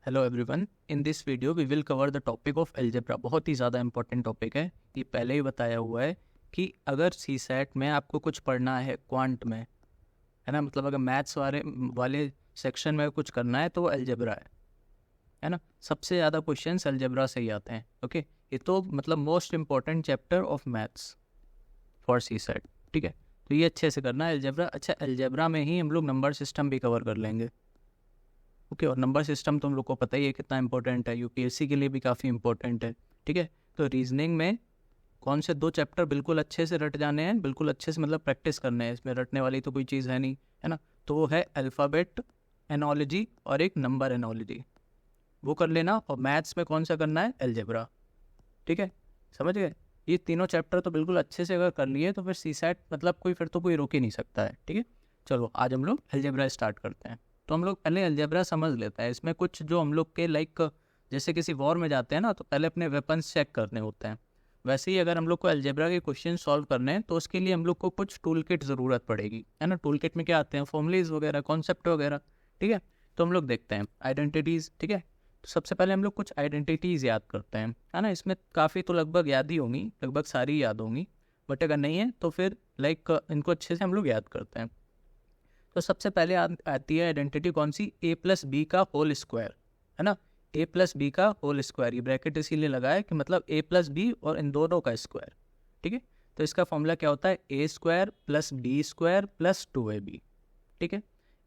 Hello everyone, in this video we will cover the topic of algebra. बहुत ही ज़्यादा important topic है। ये पहले ही बताया हुआ है कि अगर सी सेट में आपको कुछ पढ़ना है क्वांट में, है ना, मतलब अगर मैथ्स वाले सेक्शन में कुछ करना है तो वो अलजेब्रा है ना। सबसे ज़्यादा क्वेश्चंस अलजेब्रा से ही आते हैं। ओके, ये तो मतलब most important chapter of maths for CSAT. ठीक है, तो ये अच्छे से करना है अलजेब्रा। अच्छा, अलजेब्रा में ही हम लोग नंबर सिस्टम भी कवर कर लेंगे। ओके, और नंबर सिस्टम तो हम लोग को पता ही है कितना इंपॉर्टेंट है, यूपीएससी के लिए भी काफ़ी इंपॉर्टेंट है। ठीक है, तो रीजनिंग में कौन से दो चैप्टर बिल्कुल अच्छे से रट जाने हैं, बिल्कुल अच्छे से मतलब प्रैक्टिस करने हैं, इसमें रटने वाली तो कोई चीज़ है नहीं, है ना। तो वो है अल्फ़ाबेट एनोलॉजी और एक नंबर एनोलॉजी, वो कर लेना। और मैथ्स में कौन सा करना है, अलजेब्रा। ठीक है, समझ गए। ये तीनों चैप्टर तो बिल्कुल अच्छे से अगर कर लिए तो फिर सी सेट मतलब कोई रोक ही नहीं सकता है। ठीक है, चलो आज हम लोग अलजेब्रा स्टार्ट करते हैं। तो हम लोग पहले अलजेब्रा समझ लेते हैं। इसमें कुछ जो हम लोग के जैसे किसी वॉर में जाते हैं ना, तो पहले अपने वेपन्स चेक करने होते हैं। वैसे ही अगर हम लोग को अलजेब्रा के क्वेश्चन सॉल्व करने हैं तो उसके लिए हम लोग को कुछ टूल किट ज़रूरत पड़ेगी, है ना। टूल किट में क्या आते हैं, फॉर्मूलेज वगैरह, कॉन्सेप्ट वगैरह। ठीक है, तो हम लोग देखते हैं आइडेंटिटीज़। ठीक है, तो सबसे पहले हम लोग कुछ आइडेंटिटीज़ याद करते हैं, है ना। इसमें काफ़ी तो लगभग याद ही होंगी, लगभग सारी याद होंगी, बट अगर नहीं है तो फिर इनको अच्छे से हम लोग याद करते हैं। तो सबसे पहले आती है आइडेंटिटी कौन सी, ए प्लस बी का होल स्क्वायर, है ना। ए प्लस बी का होल स्क्वायर, ये ब्रैकेट इसीलिए लगा है कि मतलब ए प्लस बी और इन दोनों का स्क्वायर। ठीक है, तो इसका फॉर्मूला क्या होता है, A square plus B square plus 2ab। ठीक है,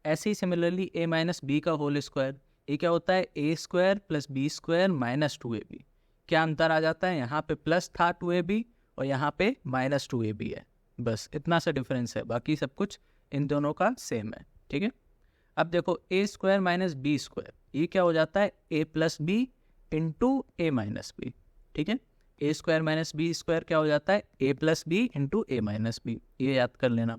ऐसे ही सिमिलरली ए माइनस बी का होल स्क्वायर, ये क्या होता है, A square plus B square minus 2ab। क्या अंतर आ जाता है, यहाँ पे प्लस था 2ab और यहाँ पे माइनस 2ab है, बस इतना सा डिफरेंस है, बाकी सब कुछ इन दोनों का सेम है। ठीक है, अब देखो ए स्क्वायर माइनस बी स्क्वायर, ये क्या हो जाता है, A plus B into A minus B. ठीक है, A square minus B square क्या हो जाता है, A plus B into A minus B, ये याद कर लेना।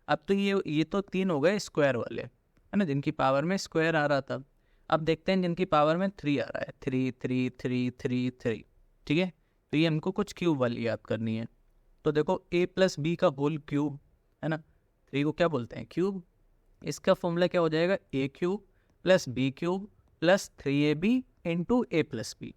अब तो ये तो तीन हो गए स्क्वायर वाले, है ना, जिनकी पावर में स्क्वायर आ रहा था। अब देखते हैं जिनकी पावर में 3 आ रहा है, 3 3 3 3 3। ठीक है, तो ये हमको कुछ क्यूब वाली याद करनी है। तो देखो ए प्लस बी का होल क्यूब, है ना, 3 को क्या बोलते हैं, क्यूब। इसका फॉर्मूला क्या हो जाएगा, A cube plus B cube plus 3ab into A plus B.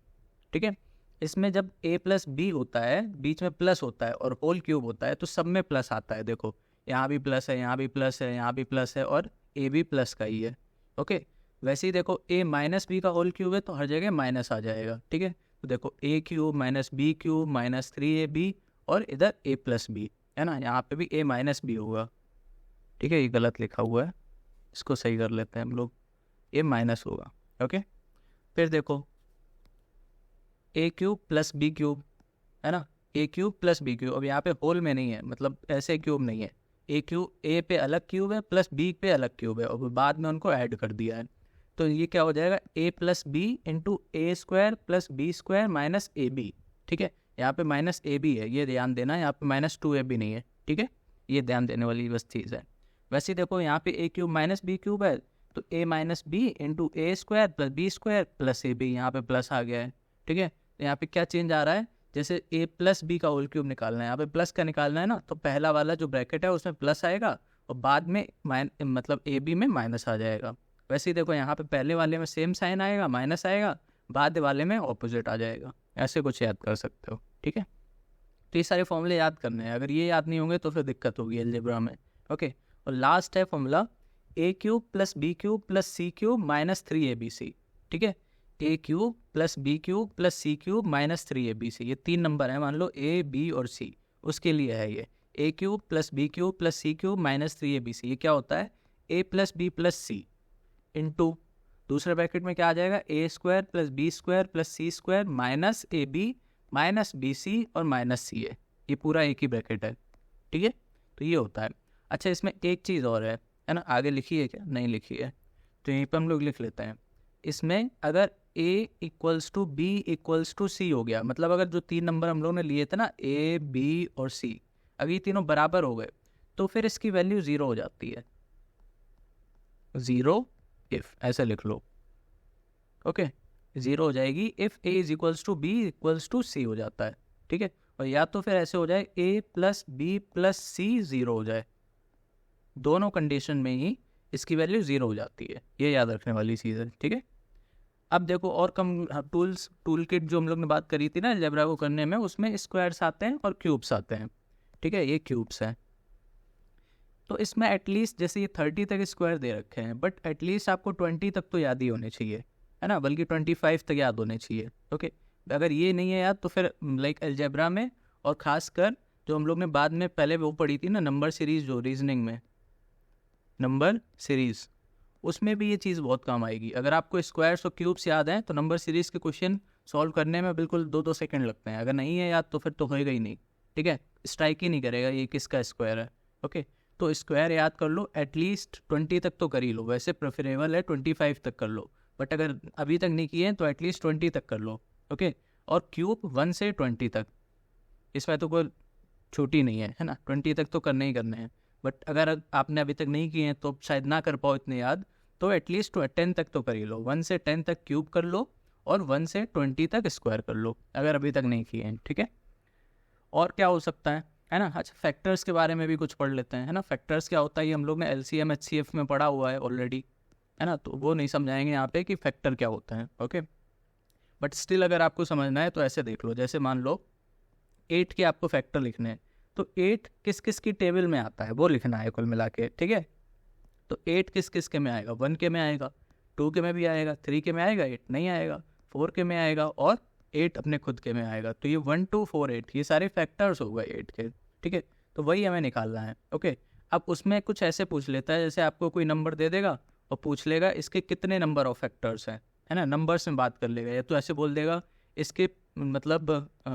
ठीक है, इसमें जब ए प्लस बी होता है, बीच में प्लस होता है और होल क्यूब होता है, तो सब में प्लस आता है। देखो यहाँ भी प्लस है, यहाँ भी प्लस है, यहाँ भी प्लस है, और ए भी प्लस का ही है। ओके, वैसे ही देखो ए माइनस बी का होल क्यूब है तो हर जगह माइनस आ जाएगा। ठीक है, तो देखो A cube minus B cube minus 3ab और इधर ए प्लस बी, है ना, यहाँ पे भी ए माइनस बी होगा। ठीक है, ये गलत लिखा हुआ है, इसको सही कर लेते हैं हम लोग, ए माइनस होगा। ओके, फिर देखो A cube plus B cube, है ना, ए क्यूब प्लस बी क्यूब। अब यहाँ पे होल में नहीं है, मतलब ऐसे क्यूब नहीं है, ए क्यूब ए पे अलग क्यूब है प्लस बी पे अलग क्यूब है, और बाद में उनको ऐड कर दिया है। तो ये क्या हो जाएगा, A plus B into A square plus B square minus A B. ठीक है, यहाँ पे माइनस ए बी है, ये ध्यान देना, यहाँ पे माइनस 2ab नहीं है। ठीक है, ये ध्यान देने वाली बस चीज़ है। वैसे देखो यहाँ पे A cube minus B cube है, तो A minus B into A square plus B square plus A B, यहाँ पे प्लस आ गया है। ठीक है, तो यहाँ पे क्या चेंज आ रहा है, जैसे ए प्लस बी का होल क्यूब निकालना है, यहाँ पे प्लस का निकालना है ना, तो पहला वाला जो ब्रैकेट है उसमें प्लस आएगा और बाद में मतलब ए बी में माइनस आ जाएगा। वैसे ही देखो यहाँ पे पहले वाले में सेम साइन आएगा, माइनस आएगा, बाद वाले में ऑपोजिट आ जाएगा। ऐसे कुछ याद कर सकते हो। ठीक है, तो ये सारे फॉर्मूले याद करने हैं, अगर ये याद नहीं होंगे तो फिर दिक्कत होगी अलजेब्रा में। ओके, और लास्ट है formula A cube plus B cube plus C cube minus 3abc। ठीक है, A cube plus B cube plus C cube minus 3abc, ये तीन नंबर है, मान लो ए बी और सी, उसके लिए है ये A cube plus B cube plus C cube minus 3abc। ये क्या होता है, A plus B plus C into दूसरे ब्रैकेट में क्या आ जाएगा, A square plus B square plus C square minus A B minus B C और माइनस सी ए, ये पूरा एक ही ब्रैकेट है। ठीक है, तो ये होता है। अच्छा, इसमें एक चीज़ और है ना, आगे लिखी है क्या, नहीं लिखी है, तो यहीं पर हम लोग लिख लेते हैं। इसमें अगर a equals to B equals to C हो गया, मतलब अगर जो तीन नंबर हम लोग ने लिए थे ना, ए बी और सी, अगर ये तीनों बराबर हो गए तो फिर इसकी वैल्यू 0 हो जाती है। 0 इफ, ऐसे लिख लो। ओके, 0 हो जाएगी if a is equals to B equals to C हो जाता है। ठीक है, और या तो फिर ऐसे हो जाए a प्लस बी प्लस सी 0 हो जाए, दोनों कंडीशन में ही इसकी वैल्यू 0 हो जाती है, ये याद रखने वाली चीज़ है। ठीक है, अब देखो और कम टूल किट जो हम लोग ने बात करी थी ना अलजेब्रा को करने में, उसमें स्क्वायर्स आते हैं और क्यूब्स आते हैं, ठीक है, ये क्यूब्स हैं। तो इसमें एटलीस्ट जैसे ये 30 तक स्क्वायर दे रखे हैं, बट एटलीस्ट आपको 20 तक तो याद ही होने चाहिए, है ना, बल्कि 25 तक याद होने चाहिए। ओके, अगर ये नहीं है याद तो फिर लाइक अलजेब्रा में, और ख़ासकर जो हम लोग ने बाद में पहले वो पढ़ी थी ना नंबर सीरीज़, जो रीजनिंग में नंबर सीरीज़, उसमें भी ये चीज़ बहुत काम आएगी। अगर आपको स्क्वायर्स और क्यूब्स याद हैं तो नंबर सीरीज़ के क्वेश्चन सॉल्व करने में बिल्कुल 2-2 सेकंड लगते हैं। अगर नहीं है याद तो फिर तो होएगा ही नहीं, ठीक है, स्ट्राइक ही नहीं करेगा ये किसका स्क्वायर है। ओके, तो स्क्वायर याद कर लो, एटलीस्ट 20 तक तो कर ही लो, वैसे प्रेफरेबल है 25 तक कर लो, बट अगर अभी तक नहीं किए हैं तो एटलीस्ट 20 तक कर लो। ओके, और क्यूब 1 से 20 तक, इसमें तो कोई छोटी नहीं है ना, 20 तक तो करने ही करने हैं। बट अगर आपने अभी तक नहीं किए हैं तो शायद ना कर पाओ इतने याद, तो एटलीस्ट 10 तक तो कर ही लो, 1 से 10 तक क्यूब कर लो और 1 से 20 तक स्क्वायर कर लो अगर अभी तक नहीं किए हैं, ठीक है। और क्या हो सकता है ना। अच्छा, फैक्टर्स के बारे में भी कुछ पढ़ लेते हैं, है ना। फैक्टर्स क्या होता है ये हम लोग ने LCM HCF में पढ़ा हुआ है ऑलरेडी, है ना, तो वो नहीं समझाएंगे यहाँ पे कि फैक्टर क्या होता है। ओके, बट स्टिल अगर आपको समझना है तो ऐसे देख लो, जैसे मान लो 8 के आपको फैक्टर लिखने हैं, तो 8 किस किस की टेबल में आता है वो लिखना है कुल मिला के, ठीक है। तो 8 किस किस के में आएगा, 1 के में आएगा, 2 के में भी आएगा, 3 के में आएगा, 8 नहीं आएगा, 4 के में आएगा और 8 अपने खुद के में आएगा। तो ये 1 2 4 8 ये सारे फैक्टर्स हो गए 8 के, ठीक है। तो वही हमें निकालना है। ओके, अब उसमें कुछ ऐसे पूछ लेता है जैसे आपको कोई नंबर दे देगा और पूछ लेगा इसके कितने नंबर ऑफ फैक्टर्स हैं, है ना, नंबर्स में बात कर लेगा, या तो ऐसे बोल देगा इसके मतलब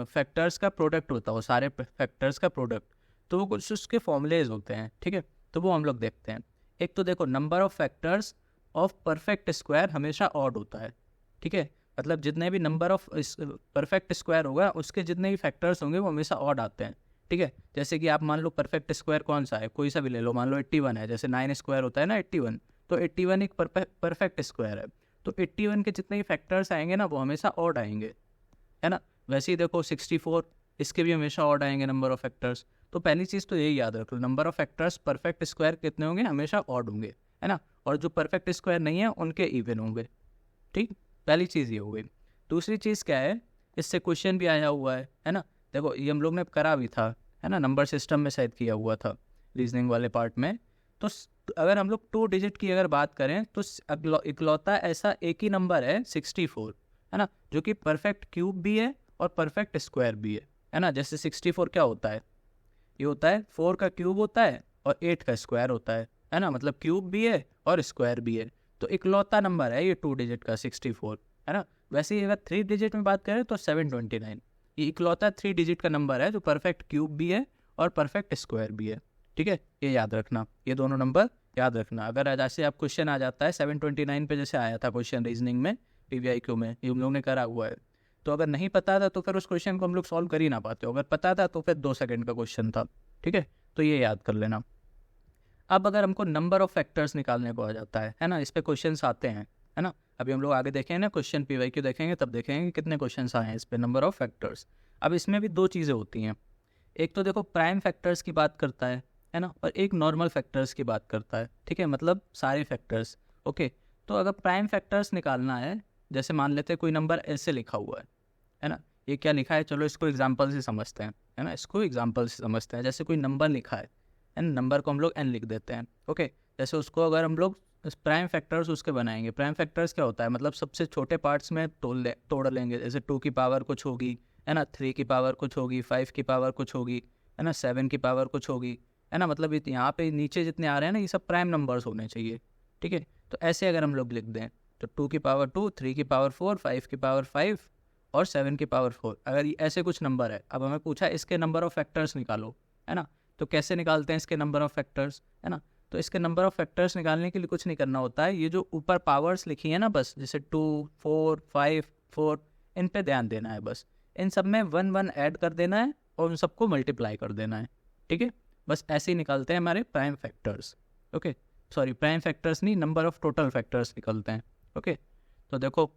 फैक्टर्स का प्रोडक्ट बताओ, सारे फैक्टर्स का प्रोडक्ट। तो वो कुछ उसके फॉर्मूलेज होते हैं, ठीक है, तो वो हम लोग देखते हैं। एक तो देखो number of factors of perfect square हमेशा ऑड होता है, ठीक है, मतलब जितने भी नंबर ऑफ परफेक्ट स्क्वायर होगा उसके जितने भी फैक्टर्स होंगे वो हमेशा ऑड आते हैं, ठीक है। जैसे कि आप मान लो परफेक्ट स्क्वायर कौन सा है, कोई सा भी ले लो, मान लो 81 है, जैसे 9 स्क्वायर होता है ना 81, तो 81 एक परफेक्ट स्क्वायर है, तो 81 के जितने भी फैक्टर्स आएंगे ना वो हमेशा ऑड आएंगे, है ना। वैसे ही देखो 64, इसके भी हमेशा ऑड आएंगे नंबर ऑफ फैक्टर्स। तो पहली चीज़ तो यही याद रख लो, number of factors perfect square कितने होंगे, हमेशा ऑड होंगे, है ना, और जो परफेक्ट स्क्वायर नहीं है उनके इवन होंगे, ठीक। पहली चीज़ ये हो गई। दूसरी चीज़ क्या है, इससे क्वेश्चन भी आया हुआ है ना, देखो ये हम लोग ने करा भी था, है ना, नंबर सिस्टम में शायद किया हुआ था रीजनिंग वाले पार्ट में। तो अगर हम लोग 2 डिजिट की अगर बात करें तो इकलौता ऐसा एक ही नंबर है 64, है ना, जो कि परफेक्ट क्यूब भी है और परफेक्ट स्क्वायर भी है ना। जैसे 64 क्या होता है, ये होता है 4 का क्यूब होता है और 8 का स्क्वायर होता है ना, मतलब क्यूब भी है और स्क्वायर भी है। तो इकलौता नंबर है ये 2 डिजिट का 64, है ना। वैसे ही अगर 3 डिजिट में बात करें तो 729, ये इकलौता 3 डिजिट का नंबर है जो परफेक्ट क्यूब भी है और परफेक्ट स्क्वायर भी है, ठीक है। ये याद रखना, ये दोनों नंबर याद रखना। अगर जैसे आप क्वेश्चन आ जाता है 729 पे जैसे आया था क्वेश्चन रीजनिंग में PVIQ में, ये हम लोग ने करा हुआ है, तो अगर नहीं पता था तो फिर उस क्वेश्चन को हम लोग सॉल्व कर ही ना पाते, अगर पता था तो फिर 2 सेकंड का क्वेश्चन था, ठीक है, तो ये याद कर लेना। अब अगर हमको नंबर ऑफ फैक्टर्स निकालने को आ जाता है ना, इस पे क्वेश्चंस आते हैं, है ना, अभी हम लोग आगे देखेंगे ना क्वेश्चन PYQ देखेंगे तब देखेंगे कितने क्वेश्चंस आए हैं इस पे नंबर ऑफ फैक्टर्स। अब इसमें भी 2 चीज़ें होती हैं, एक तो देखो प्राइम फैक्टर्स की बात करता है ना, और एक नॉर्मल फैक्टर्स की बात करता है, ठीक है, मतलब सारे फैक्टर्स। ओके, तो अगर प्राइम फैक्टर्स निकालना है, जैसे मान लेते हैं कोई नंबर ऐसे लिखा हुआ है ना, ये क्या लिखा है, चलो इसको एग्जाम्पल से समझते हैं, है ना, इसको एग्जाम्पल से समझते हैं। जैसे कोई नंबर लिखा है ना, नंबर को हम लोग n लिख देते हैं। ओके, जैसे उसको अगर हम लोग प्राइम फैक्टर्स उसके बनाएंगे, प्राइम फैक्टर्स क्या होता है, मतलब सबसे छोटे पार्ट्स में तोड़ लेंगे, जैसे 2 की पावर कुछ होगी, है ना, 3 की पावर कुछ होगी, 5 की पावर कुछ होगी, है ना, 7 की पावर कुछ होगी, है ना, मतलब यहाँ पे नीचे जितने आ रहे हैं ना ये सब प्राइम नंबर्स होने चाहिए, ठीक है। तो ऐसे अगर हम लोग लिख दें तो 2 की पावर 2, 3 की पावर 4, 5 की पावर 5 और 7 की पावर 4, अगर ये ऐसे कुछ नंबर है। अब हमें पूछा इसके नंबर ऑफ फैक्टर्स निकालो, है ना, तो कैसे निकालते हैं इसके नंबर ऑफ फैक्टर्स, है ना। तो इसके नंबर ऑफ फैक्टर्स निकालने के लिए कुछ नहीं करना होता है, ये जो ऊपर पावर्स लिखी है ना, बस जैसे 2 4 5 4, इन पे ध्यान देना है, बस इन सब में 1 1 ऐड कर देना है और उन सबको मल्टीप्लाई कर देना है, ठीक है। बस ऐसे ही निकलते हैं हमारे prime factors. Okay, sorry prime factors नहीं, नंबर ऑफ टोटल फैक्टर्स निकलते हैं। ओके, तो देखो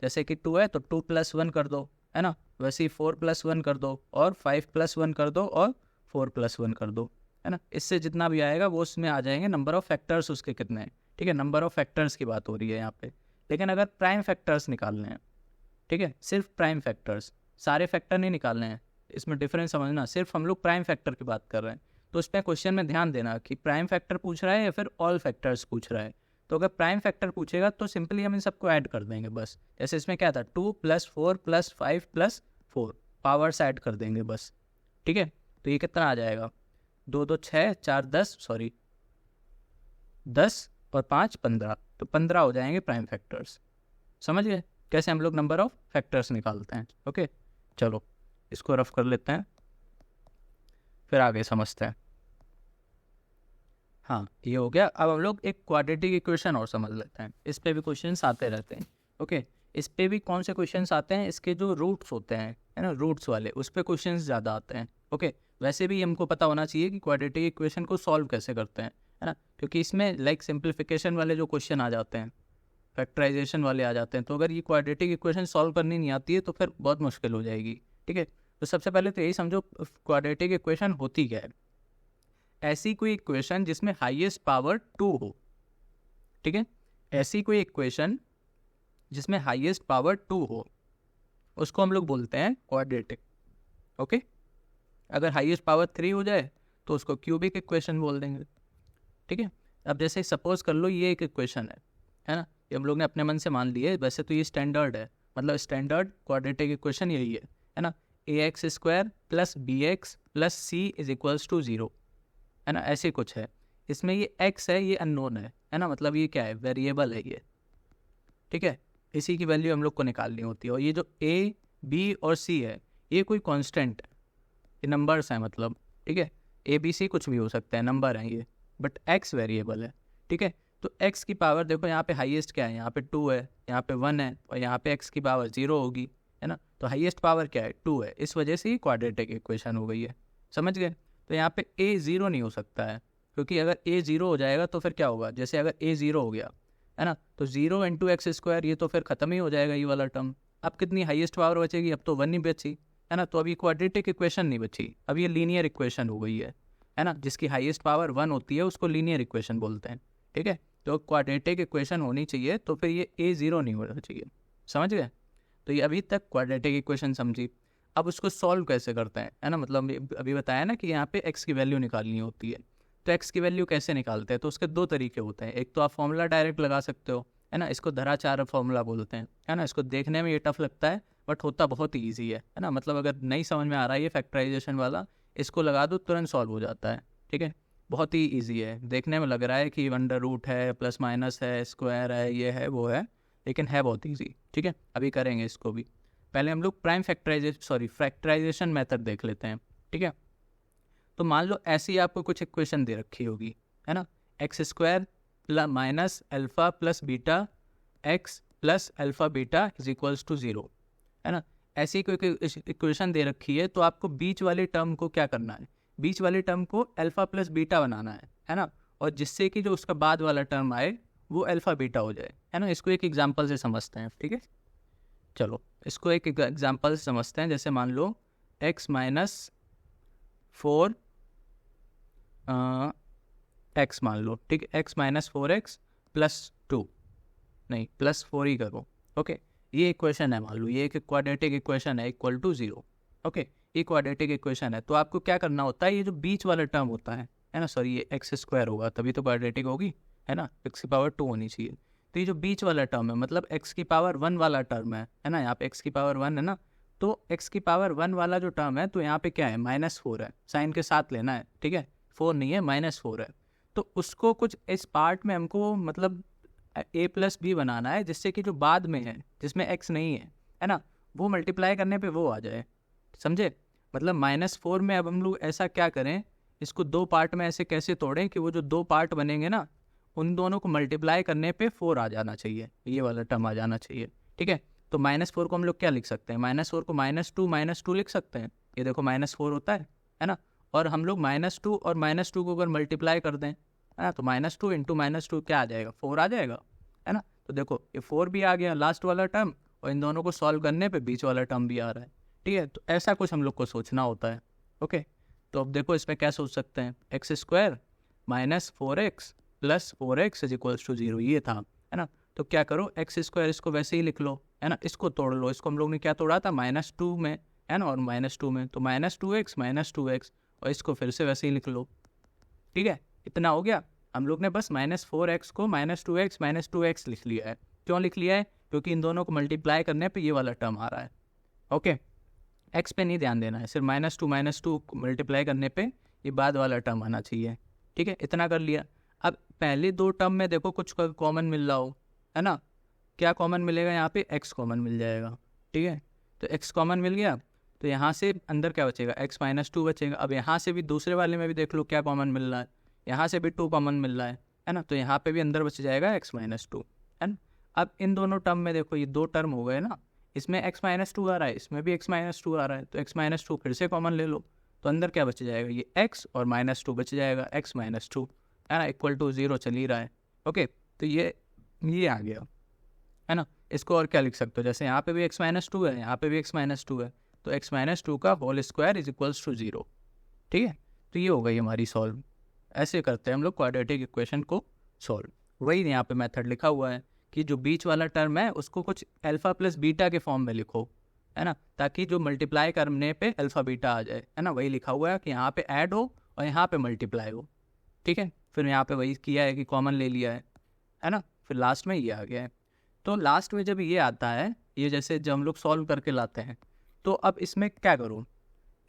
जैसे कि 2 है तो 2 + 1 कर दो, है ना, वैसे ही 4 + 1 कर दो और 5 + 1 कर दो और 4 + 1 कर दो, है ना। इससे जितना भी आएगा वो उसमें आ जाएंगे नंबर ऑफ फैक्टर्स उसके कितने हैं, ठीक है, नंबर ऑफ फैक्टर्स की बात हो रही है यहाँ पे। लेकिन अगर प्राइम फैक्टर्स निकालने हैं, ठीक है, सिर्फ प्राइम फैक्टर्स, सारे फैक्टर नहीं निकालने हैं, इसमें डिफरेंस समझना, सिर्फ हम लोग प्राइम फैक्टर की बात कर रहे हैं, तो उस पर क्वेश्चन में ध्यान देना कि प्राइम फैक्टर पूछ रहा है या फिर ऑल फैक्टर्स पूछ रहा है। तो अगर प्राइम फैक्टर पूछेगा तो सिंपली हम इन सबको ऐड कर देंगे बस। जैसे इसमें क्या था 2 + 4 + 5 + 4 पावर्स ऐड कर देंगे बस, ठीक है। तो ये कितना आ जाएगा 2 2 6 4 10 सॉरी 10 और 5 15, तो 15 हो जाएंगे प्राइम फैक्टर्स। समझ गए कैसे हम लोग नंबर ऑफ फैक्टर्स निकालते हैं। ओके चलो इसको रफ कर लेते हैं फिर आगे समझते हैं। हाँ ये हो गया। अब हम लोग एक क्वाड्रेटिक इक्वेशन और समझ लेते हैं, इस पे भी क्वेश्चंस आते रहते हैं। ओके इस पे भी कौन से क्वेश्चंस आते हैं, इसके जो रूट्स होते हैं है ना, रूट्स वाले, उस पे क्वेश्चंस ज़्यादा आते हैं। ओके वैसे भी हमको पता होना चाहिए कि क्वाड्रेटिक इक्वेशन को सॉल्व कैसे करते हैं, है ना, क्योंकि इसमें लाइक सिंप्लीफिकेशन वाले जो क्वेश्चन आ जाते हैं, फैक्टराइजेशन वाले आ जाते हैं, तो अगर ये क्वाड्रेटिक इक्वेशन सॉल्व करनी नहीं आती है तो फिर बहुत मुश्किल हो जाएगी। ठीक है तो सबसे पहले तो यही समझो क्वाड्रेटिक इक्वेशन होती क्या है। ऐसी कोई इक्वेशन जिसमें हाईएस्ट पावर 2 हो, ठीक है, ऐसी कोई इक्वेशन जिसमें हाईएस्ट पावर 2 हो उसको हम लोग बोलते हैं क्वाड्रेटिक। ओके अगर हाईएस्ट पावर 3 हो जाए तो उसको क्यूबिक इक्वेशन बोल देंगे। ठीक है अब जैसे सपोज कर लो ये एक इक्वेशन है ना, ये हम लोग ने अपने मन से मान ली है, वैसे तो ये स्टैंडर्ड है, मतलब स्टैंडर्ड क्वाड्रेटिक इक्वेशन यही है ना, ax² + bx + c = 0, है ना, ऐसे कुछ है। इसमें ये x है, ये अननोन है ना, मतलब ये क्या है, वेरिएबल है ये। ठीक है इसी की वैल्यू हम लोग को निकालनी होती है, और ये जो a b और c है ये कोई कांस्टेंट है, ये नंबर्स हैं मतलब। ठीक है a b c कुछ भी हो सकता है, नंबर हैं ये, बट x वेरिएबल है। ठीक है तो x की पावर देखो यहाँ पे हाईएस्ट क्या है, यहाँ पे 2 है, यहाँ पे 1 है, और यहाँ पे x की पावर 0 होगी, है ना, तो हाईएस्ट पावर क्या है 2 है, इस वजह से ही क्वाड्रेटिक इक्वेशन हो गई है। समझ गए। तो यहाँ पे a 0 नहीं हो सकता है, क्योंकि अगर a 0 हो जाएगा तो फिर क्या होगा, जैसे अगर a 0 हो गया है ना, तो 0 × x², ये तो फिर ख़त्म ही हो जाएगा ये वाला टर्म। अब कितनी हाईएस्ट पावर बचेगी, अब तो 1 ही बची, है ना, तो अभी क्वाड्रेटिक इक्वेशन नहीं बची, अब ये लीनियर इक्वेशन हो गई है ना, जिसकी हाईएस्ट पावर 1 होती है उसको लीनियर इक्वेशन बोलते हैं। ठीक है तो क्वाड्रेटिक इक्वेशन होनी चाहिए, तो फिर ये a 0 नहीं होना चाहिए। समझ गए। तो ये अभी तक क्वाड्रेटिक इक्वेशन समझी। अब उसको सॉल्व कैसे करते हैं, है ना, मतलब अभी बताया ना कि यहाँ पे x की वैल्यू निकालनी होती है, तो x की वैल्यू कैसे निकालते हैं, तो उसके 2 तरीके होते हैं। एक तो आप फॉर्मूला डायरेक्ट लगा सकते हो, है ना, इसको धराचार फॉर्मूला बोलते हैं, है ना, इसको देखने में ये टफ लगता है बट होता बहुत ही ईजी है ना, मतलब अगर नहीं समझ में आ रहा है ये फैक्टराइजेशन वाला, इसको लगा दो तुरंत सॉल्व हो जाता है। ठीक है बहुत ही ईजी है, देखने में लग रहा है कि √ है, प्लस माइनस है, स्क्वायर है, ये है वो है, लेकिन है बहुत ईजी। ठीक है अभी करेंगे इसको भी। पहले हम लोग प्राइम फैक्टराइजेशन मेथड देख लेते हैं। ठीक है तो मान लो ऐसी आपको कुछ इक्वेशन दे रखी होगी, है ना, x² - α + β x + α β = 0, है ना, ऐसी कोई इक्वेशन दे रखी है, तो आपको बीच वाले टर्म को क्या करना है, बीच वाले टर्म को अल्फा प्लस बीटा बनाना है ना, और जिससे कि जो उसका बाद वाला टर्म आए वो अल्फा बीटा हो जाए, है ना। इसको एक एग्जांपल से समझते हैं। ठीक है चलो इसको एक एग्जांपल से समझते हैं। जैसे मान लो x - 4 x मान लो, ठीक है, x - 4x + 2 नहीं +4 ही करो। ओके ये इक्वेशन है, मान लो ये एक क्वाड्रेटिक इक्वेशन है = 0। ओके ये क्वाड्रेटिक इक्वेशन है, तो आपको क्या करना होता है, ये जो बीच वाला टर्म होता है ना, सॉरी ये x² होगा तभी तो क्वाड्रेटिक होगी, है ना, x की पावर 2 होनी चाहिए। तो ये जो बीच वाला टर्म है, मतलब x की पावर 1 वाला टर्म है ना, यहाँ पे x की पावर 1 है ना, तो x की पावर 1 वाला जो टर्म है, तो यहाँ पे क्या है -4 है, साइन के साथ लेना है। ठीक है 4 नहीं है -4 है, तो उसको कुछ इस पार्ट में हमको मतलब a + b बनाना है, जिससे कि जो बाद में है जिसमें x नहीं है ना, वो मल्टीप्लाई करने पे वो आ जाए। समझे, मतलब -4 में अब हम लोग ऐसा क्या करें, इसको 2 पार्ट में ऐसे कैसे तोड़ें कि वो जो 2 पार्ट बनेंगे ना, उन दोनों को मल्टीप्लाई करने पे 4 आ जाना चाहिए, ये वाला टर्म आ जाना चाहिए। ठीक है तो -4 को हम लोग क्या लिख सकते हैं, -4 को -2 लिख सकते हैं, ये देखो -4 होता है ना, और हम लोग -2 और -2 को अगर मल्टीप्लाई कर दें, है ना, तो -2 × -2 क्या आ जाएगा, 4 आ जाएगा, है ना। तो देखो ये 4 भी आ गया लास्ट वाला टर्म, और इन दोनों को सॉल्व करने पे बीच वाला टर्म भी आ रहा है। ठीक है तो ऐसा कुछ हम लोग को सोचना होता है। ओके तो अब देखो इसमें क्या सोच सकते हैं, x² - 4x + 4x = 0 ये था, है ना, तो क्या करो, एक्स स्क्वायर इसको वैसे ही लिख लो, है ना, इसको तोड़ लो, इसको हम लोग ने क्या तोड़ा था -2 में, है ना, और -2 में, तो -2x और इसको फिर से वैसे ही लिख लो। ठीक है, इतना हो गया। हम लोग ने बस -4x को -2x लिख लिया है। क्यों लिख लिया है? क्योंकि इन दोनों को मल्टीप्लाई करने पे ये वाला टर्म आ रहा है। ओके, एक्स पे नहीं ध्यान देना है, सिर्फ -2 मल्टीप्लाई करने पे ये बाद वाला टर्म आना चाहिए। ठीक है, इतना कर लिया। अब पहले दो टर्म में देखो कुछ कॉमन मिल रहा हो, है ना, क्या कॉमन मिलेगा यहाँ पे? एक्स कॉमन मिल जाएगा। ठीक है, तो एक्स कॉमन मिल गया, तो यहाँ से अंदर क्या बचेगा? x-2 बचेगा। अब यहाँ से भी दूसरे वाले में भी देख लो क्या कॉमन मिल रहा है, यहाँ से भी 2 कॉमन मिल रहा है ना, तो यहाँ पे भी अंदर बच जाएगा x-2, है ना। अब इन दोनों टर्म में देखो ये दो टर्म हो गए ना, इसमें x-2 आ रहा है, इसमें भी x-2 आ रहा है, तो x-2 फिर से कॉमन ले लो, तो अंदर क्या बच जाएगा? ये x और -2 बच जाएगा, x-2, है ना, इक्वल टू 0 चल ही रहा है। ओके, तो ये आ गया, है ना। इसको और क्या लिख सकते हो? जैसे यहाँ पे भी x-2 है, यहाँ पे भी x-2 है, तो x-2 का whole square is equals to 0। ठीक है, तो ये हो गई हमारी सॉल्व। ऐसे करते हैं हम लोग क्वाड्रेटिक इक्वेशन को सॉल्व। वही यहाँ पे मेथड लिखा हुआ है कि जो बीच वाला टर्म है उसको कुछ अल्फा प्लस बीटा के फॉर्म में लिखो, है ना, ताकि जो मल्टीप्लाई करने पे अल्फा बीटा आ जाए, है ना। वही लिखा हुआ है कि यहाँ पे ऐड हो और यहाँ पे मल्टीप्लाई हो। ठीक है, फिर यहाँ पे वही किया है कि कॉमन ले लिया है ना, फिर लास्ट में ये आ गया है। तो लास्ट में जब ये आता है, ये जैसे जब हम लोग सॉल्व करके लाते हैं, तो अब इसमें क्या करूँ?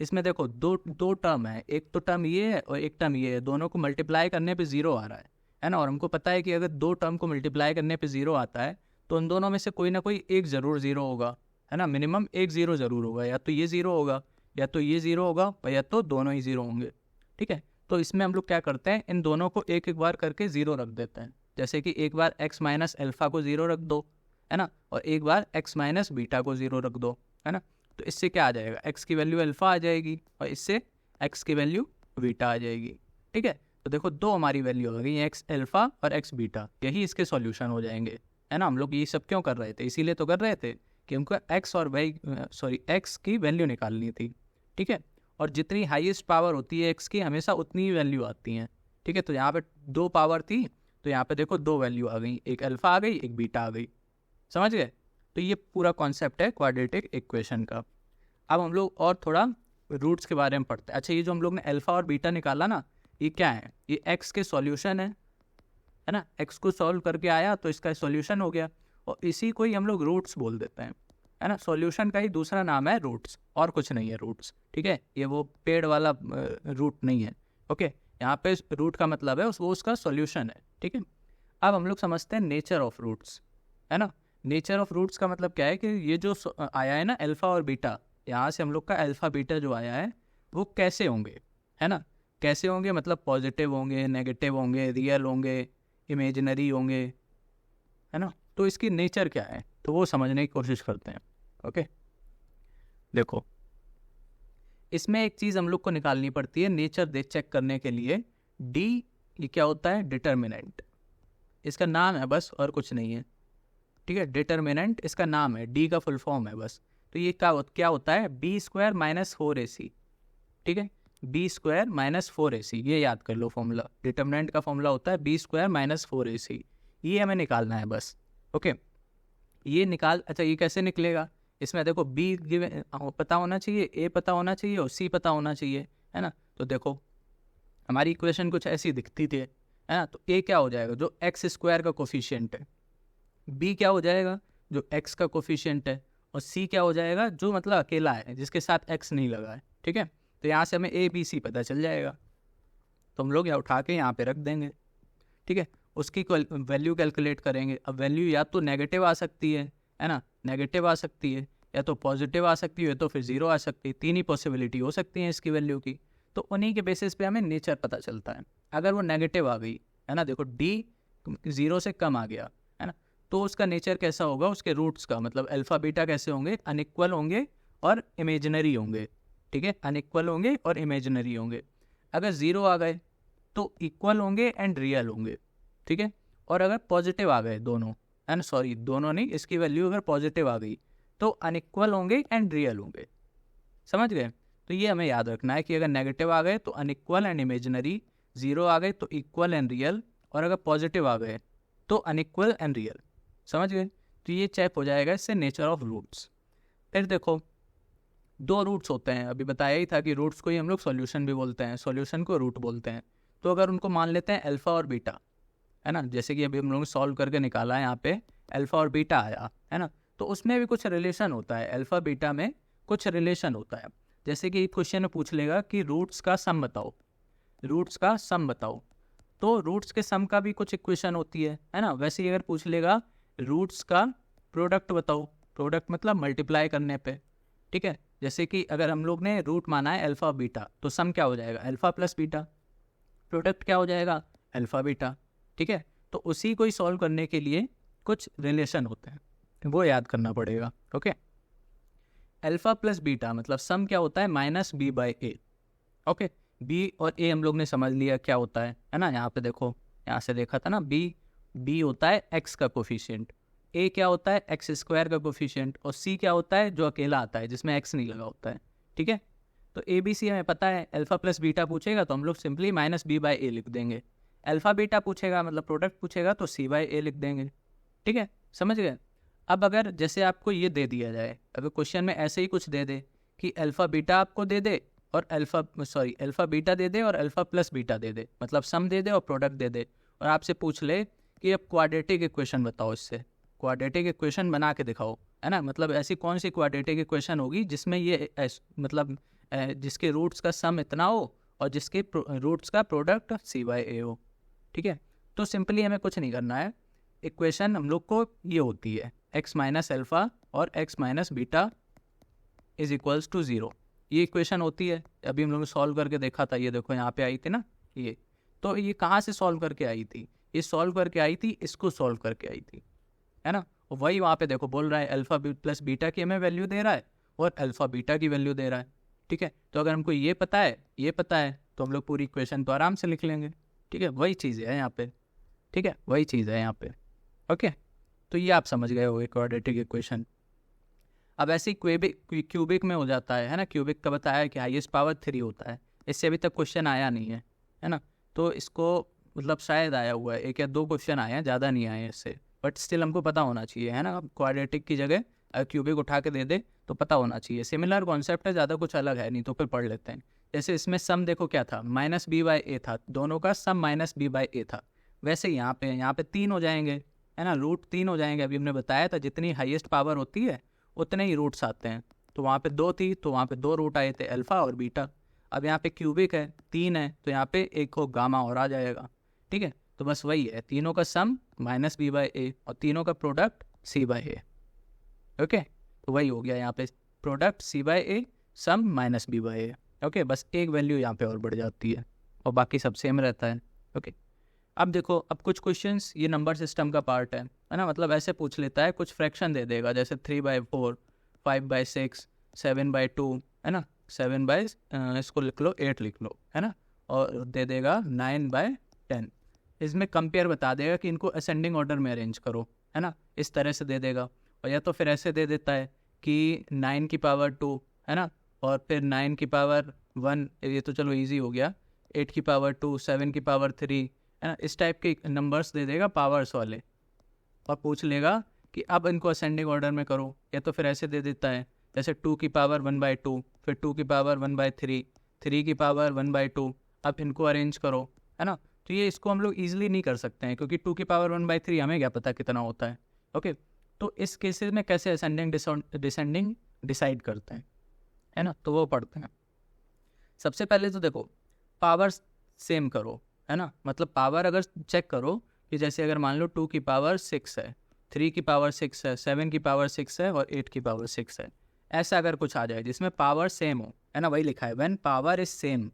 इसमें देखो दो टर्म है, एक तो टर्म ये है और एक टर्म ये है, दोनों को मल्टीप्लाई करने पे 0 आ रहा है ना। और हमको पता है कि अगर दो टर्म को मल्टीप्लाई करने पे 0 आता है तो उन दोनों में से कोई ना कोई एक ज़रूर 0 होगा, है ना, मिनिमम एक 0 ज़रूर होगा, या तो ये 0 होगा, या तो ये 0 होगा, या तो दोनों ही 0 होंगे। ठीक है, तो इसमें हम लोग क्या करते हैं, इन दोनों को एक एक बार करके 0 रख देते हैं। जैसे कि एक बार x माइनस अल्फ़ा को 0 रख दो, है ना, और एक बार x माइनस बीटा को 0 रख दो, है ना। तो इससे क्या आ जाएगा? x की वैल्यू अल्फ़ा आ जाएगी और इससे x की वैल्यू बीटा आ जाएगी। ठीक है, तो देखो दो हमारी वैल्यू हो गई, x अल्फ़ा और x बीटा, यही इसके सॉल्यूशन हो जाएंगे, है ना। हम लोग ये सब क्यों कर रहे थे? इसीलिए तो कर रहे थे कि हमको x की वैल्यू निकालनी थी। ठीक है, और जितनी हाईएस्ट पावर होती है x की, हमेशा उतनी ही वैल्यू आती हैं। ठीक है, तो यहाँ पे 2 पावर थी, तो यहाँ पे देखो 2 वैल्यू आ गई, एक अल्फ़ा आ गई, एक बीटा आ गई। समझ गए? तो ये पूरा कॉन्सेप्ट है क्वाड्रेटिक इक्वेशन का। अब हम लोग और थोड़ा रूट्स के बारे में पढ़ते हैं। अच्छा, ये जो हम लोग ने अल्फ़ा और बीटा निकाला ना, ये क्या है? ये x के सॉल्यूशन है ना। x को सॉल्व करके आया तो इसका सॉल्यूशन हो गया, और इसी को ही हम लोग रूट्स बोल देते हैं, है ना। सॉल्यूशन का ही दूसरा नाम है रूट्स, और कुछ नहीं है रूट्स। ठीक है, ये वो पेड़ वाला रूट नहीं है। ओके, यहाँ पे रूट का मतलब है वो उसका सॉल्यूशन है। ठीक है, अब हम लोग समझते हैं नेचर ऑफ रूट्स, है ना। नेचर ऑफ रूट्स का मतलब क्या है कि ये जो आया है ना अल्फ़ा और बीटा, यहाँ से हम लोग का अल्फ़ा बीटा जो आया है वो कैसे होंगे, है ना। कैसे होंगे मतलब पॉजिटिव होंगे, नेगेटिव होंगे, रियल होंगे, इमेजिनरी होंगे, है ना। तो इसकी नेचर क्या है, तो वो समझने की कोशिश करते हैं। ओके, देखो इसमें एक चीज़ हम लोग को निकालनी पड़ती है नेचर चेक करने के लिए। डी, ये क्या होता है? डिटर्मिनेंट, इसका नाम है बस, और कुछ नहीं है। ठीक है, डिटर्मिनेंट इसका नाम है, डी का फुल फॉर्म है बस। तो ये क्या होता है? b² - 4ac। ठीक है, b² - 4ac, ये याद कर लो फॉर्मूला। डिटर्मिनेंट का फॉर्मूला होता है b² - 4ac, ये हमें निकालना है बस। ओके, ये अच्छा ये कैसे निकलेगा? इसमें देखो b पता होना चाहिए, a पता होना चाहिए और c पता होना चाहिए, है ना। तो देखो हमारी इक्वेशन कुछ ऐसी दिखती थी, है ना। तो a क्या हो जाएगा? जो x² का कोफिशिएंट है। b क्या हो जाएगा? जो x का कोफिशिएंट है। और c क्या हो जाएगा? जो मतलब अकेला है, जिसके साथ x नहीं लगा है। ठीक है, तो यहाँ से हमें a b c पता चल जाएगा, तो हम लोग यहाँ उठा के यहाँ पे रख देंगे। ठीक है, उसकी वैल्यू कैलकुलेट करेंगे। अब वैल्यू या तो नेगेटिव आ सकती है ना, नेगेटिव आ सकती है, या तो पॉजिटिव आ सकती है, तो फिर 0 आ सकती है। तीन ही पॉसिबिलिटी हो सकती हैं इसकी वैल्यू की। तो उन्हीं के बेसिस पे हमें नेचर पता चलता है। अगर वो नेगेटिव आ गई, है ना, देखो d 0 से कम आ गया, है ना, तो उसका नेचर कैसा होगा? उसके रूट्स का मतलब अल्फ़ा बीटा कैसे होंगे? अनइक्वल होंगे और इमेजिनरी होंगे। ठीक है, अनइक्वल होंगे और इमेजिनरी होंगे। अगर 0 आ गए तो इक्वल होंगे एंड रियल होंगे। ठीक है, और अगर पॉजिटिव आ गए दोनों, है ना, सॉरी दोनों नहीं, इसकी वैल्यू अगर पॉजिटिव आ गई तो अनइक्वल होंगे एंड रियल होंगे। समझ गए? तो ये हमें याद रखना है कि अगर नेगेटिव आ गए तो अनइक्वल एंड इमेजिनरी, 0 आ गए तो इक्वल एंड रियल, और अगर पॉजिटिव आ गए तो अनइक्वल एंड रियल। समझ गए? तो ये चेक हो जाएगा इससे नेचर ऑफ रूट्स। फिर देखो 2 रूट्स होते हैं, अभी बताया ही था कि रूट्स को ही हम लोग सॉल्यूशन भी बोलते हैं, सॉल्यूशन को रूट बोलते हैं। तो अगर उनको मान लेते हैं अल्फ़ा और बीटा, है ना, जैसे कि अभी हम लोगों ने सॉल्व करके निकाला है, यहाँ पे अल्फ़ा और बीटा आया है ना, तो उसमें भी कुछ रिलेशन होता है, अल्फ़ा बीटा में कुछ रिलेशन होता है। जैसे कि क्वेश्चन में पूछ लेगा कि रूट्स का सम बताओ, रूट्स का सम बताओ, तो रूट्स के सम का भी कुछ इक्वेशन होती है ना। वैसे ही अगर पूछ लेगा रूट्स का प्रोडक्ट बताओ, प्रोडक्ट मतलब मल्टीप्लाई करने पे, ठीक है। जैसे कि अगर हम लोग ने रूट माना है अल्फ़ा बीटा, तो सम क्या हो जाएगा, अल्फ़ा प्लस बीटा, प्रोडक्ट क्या हो जाएगा, अल्फ़ा बीटा, ठीक है। तो उसी को ही सॉल्व करने के लिए कुछ रिलेशन होते हैं, वो याद करना पड़ेगा। ओके, अल्फ़ा प्लस बीटा मतलब सम क्या होता है, minus B by A. Okay, B और ए हम लोग ने समझ लिया क्या होता है ना। यहाँ पे देखो, यहाँ से देखा था ना, बी होता है एक्स का कोफिशिएंट, ए क्या होता है एक्स स्क्वायर का कोफिशिएंट, और सी क्या होता है जो अकेला आता है जिसमें एक्स नहीं लगा होता है, ठीक है। तो ए बी सी हमें पता है, अल्फ़ा प्लस बीटा पूछेगा तो हम लोग सिंपली माइनस बी बाई ए लिख देंगे, अल्फ़ा बीटा पूछेगा मतलब प्रोडक्ट पूछेगा तो सी बाई ए लिख देंगे, ठीक है, समझ गए। अब अगर जैसे आपको ये दे दिया जाए, अगर क्वेश्चन में ऐसे ही कुछ दे दे कि अल्फ़ा बीटा आपको दे दे और अल्फ़ा बीटा दे दे और अल्फ़ा प्लस बीटा दे दे, मतलब सम दे दे और प्रोडक्ट दे दे, और आपसे पूछ ले कि अब क्वाड्रेटिक इक्वेशन बताओ, इससे क्वाड्रेटिक इक्वेशन बना के दिखाओ, है ना। मतलब ऐसी कौन सी क्वाड्रेटिक इक्वेशन होगी जिसमें ये मतलब जिसके रूट्स का सम इतना हो और जिसके रूट्स का प्रोडक्ट सी बाई ए हो, ठीक है। तो सिंपली हमें कुछ नहीं करना है, इक्वेशन हम लोग को ये होती है एक्स माइनस अल्फ़ा और X minus beta is equals to 0, ये इक्वेशन होती है। अभी हम लोगों ने सॉल्व करके देखा था, ये देखो यहाँ पे आई थी ना ये, तो ये कहाँ से सॉल्व करके आई थी, ये सॉल्व करके आई थी, इसको सॉल्व करके आई थी, है ना। और वही वहाँ पे देखो बोल रहा है अल्फ़ा प्लस बीटा की हमें वैल्यू दे रहा है और अल्फ़ा बीटा की वैल्यू दे रहा है, ठीक है। तो अगर हमको ये पता है तो हम लोग पूरी इक्वेशन तो आराम से लिख लेंगे, ठीक है। वही चीज़ है यहाँ पे, ठीक है, वही चीज़ है यहाँ पे। ओके, तो ये आप समझ गए होगे क्वाड्रेटिक इक्वेशन। अब ऐसे ही क्यूबिक में हो जाता है ना। क्यूबिक का बताया है कि हाईएस्ट पावर 3 होता है, इससे अभी तक क्वेश्चन आया नहीं है ना। तो इसको मतलब शायद आया हुआ है, 1 या 2 क्वेश्चन आए हैं, ज़्यादा नहीं आए हैं इससे, बट स्टिल हमको पता होना चाहिए, है ना। क्वाड्रेटिक की जगह अगर क्यूबिक उठा के दे दे तो पता होना चाहिए। सिमिलर कॉन्सेप्ट है, ज़्यादा कुछ अलग है नहीं, तो फिर पढ़ लेते हैं। जैसे इसमें सम देखो क्या था, माइनस बी बाई ए था, दोनों का सम माइनस बी बाई ए था। वैसे यहाँ पे 3 हो जाएंगे, है ना, रूट 3 हो जाएंगे। अभी हमने बताया था जितनी हाईएस्ट पावर होती है उतने ही रूट्स आते हैं, तो वहाँ पे 2 थी तो वहाँ पे 2 रूट आए थे, अल्फ़ा और बीटा। अब यहाँ पे क्यूबिक है, 3 है, तो यहाँ पे एक हो गामा और आ जाएगा, ठीक है। तो बस वही है, तीनों का sum minus B by A और तीनों का product C by A. Okay, तो वही हो गया यहाँ पे, product C by A, sum minus B by A. Okay, बस एक वैल्यू यहाँ पे और बढ़ जाती है और बाकी सब सेम रहता है। ओके, अब देखो, अब कुछ क्वेश्चंस ये नंबर सिस्टम का पार्ट है ना। मतलब ऐसे पूछ लेता है, कुछ फ्रैक्शन दे देगा, जैसे 3/4, 5/6, 7/2, है ना, 7 इसको लिख लो 8 लिख लो, है ना, और दे देगा 9/10। इसमें कंपेयर बता देगा कि इनको असेंडिंग ऑर्डर में अरेंज करो, है ना, इस तरह से दे देगा। और या तो फिर ऐसे दे देता है कि 9 की पावर 2, है ना, और फिर 9 की पावर 1, ये तो चलो ईजी हो गया, 8 की पावर 2, 7 की पावर 3, है ना, इस टाइप के नंबर्स दे देगा पावर्स वाले, और पूछ लेगा कि अब इनको असेंडिंग ऑर्डर में करो। या तो फिर ऐसे दे देता है, जैसे 2 की पावर 1/2, फिर 2 की पावर 1/3, 3 की पावर 1/2, अब इनको अरेंज करो, है ना। तो ये इसको हम लोग ईजिली नहीं कर सकते हैं, क्योंकि 2 की पावर 1/3 हमें क्या पता कितना होता है। ओके, तो इस केसेस में कैसे असेंडिंग डिसेंडिंग डिसाइड करते हैं, है ना, तो वो पढ़ते हैं। सबसे पहले तो देखो, पावर सेम करो, है ना, मतलब पावर अगर चेक करो कि जैसे अगर मान लो 2 की पावर 6 है, 3 की पावर 6 है, 7 की पावर 6 है और 8 की पावर 6 है, ऐसा अगर कुछ आ जाए जिसमें पावर सेम हो, है ना, वही लिखा है व्हेन पावर इज सेम,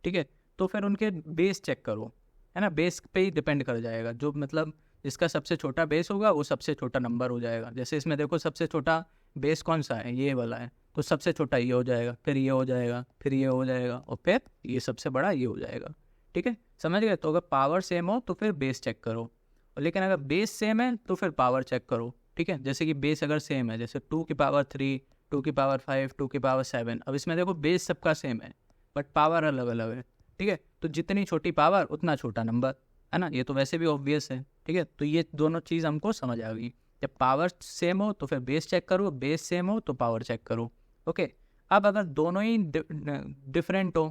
ठीक है। तो फिर उनके बेस चेक करो, है ना, बेस पे ही डिपेंड कर जाएगा, जो मतलब जिसका सबसे छोटा बेस होगा वो सबसे छोटा नंबर हो जाएगा। जैसे इसमें देखो सबसे छोटा बेस कौन सा है, ये वाला है, तो सबसे छोटा ये हो जाएगा, फिर ये हो जाएगा, फिर ये हो जाएगा, और फिर ये सबसे बड़ा ये हो जाएगा, ठीक है, समझ गए। तो अगर पावर सेम हो तो फिर बेस चेक करो, लेकिन अगर बेस सेम है तो फिर पावर चेक करो, ठीक है। जैसे कि बेस अगर सेम है, जैसे 2 की पावर 3, 2 की पावर 5, 2 की पावर 7, अब इसमें देखो बेस सबका सेम है बट पावर अलग अलग है, ठीक है। तो जितनी छोटी पावर उतना छोटा नंबर, है ना, ये तो वैसे भी ऑब्वियस है, ठीक है। तो ये दोनों चीज़ हमको समझ आ गई। जब पावर सेम हो तो फिर बेस चेक करो, बेस सेम हो तो पावर चेक करो। ओके, अब अगर दोनों ही डिफरेंट हो,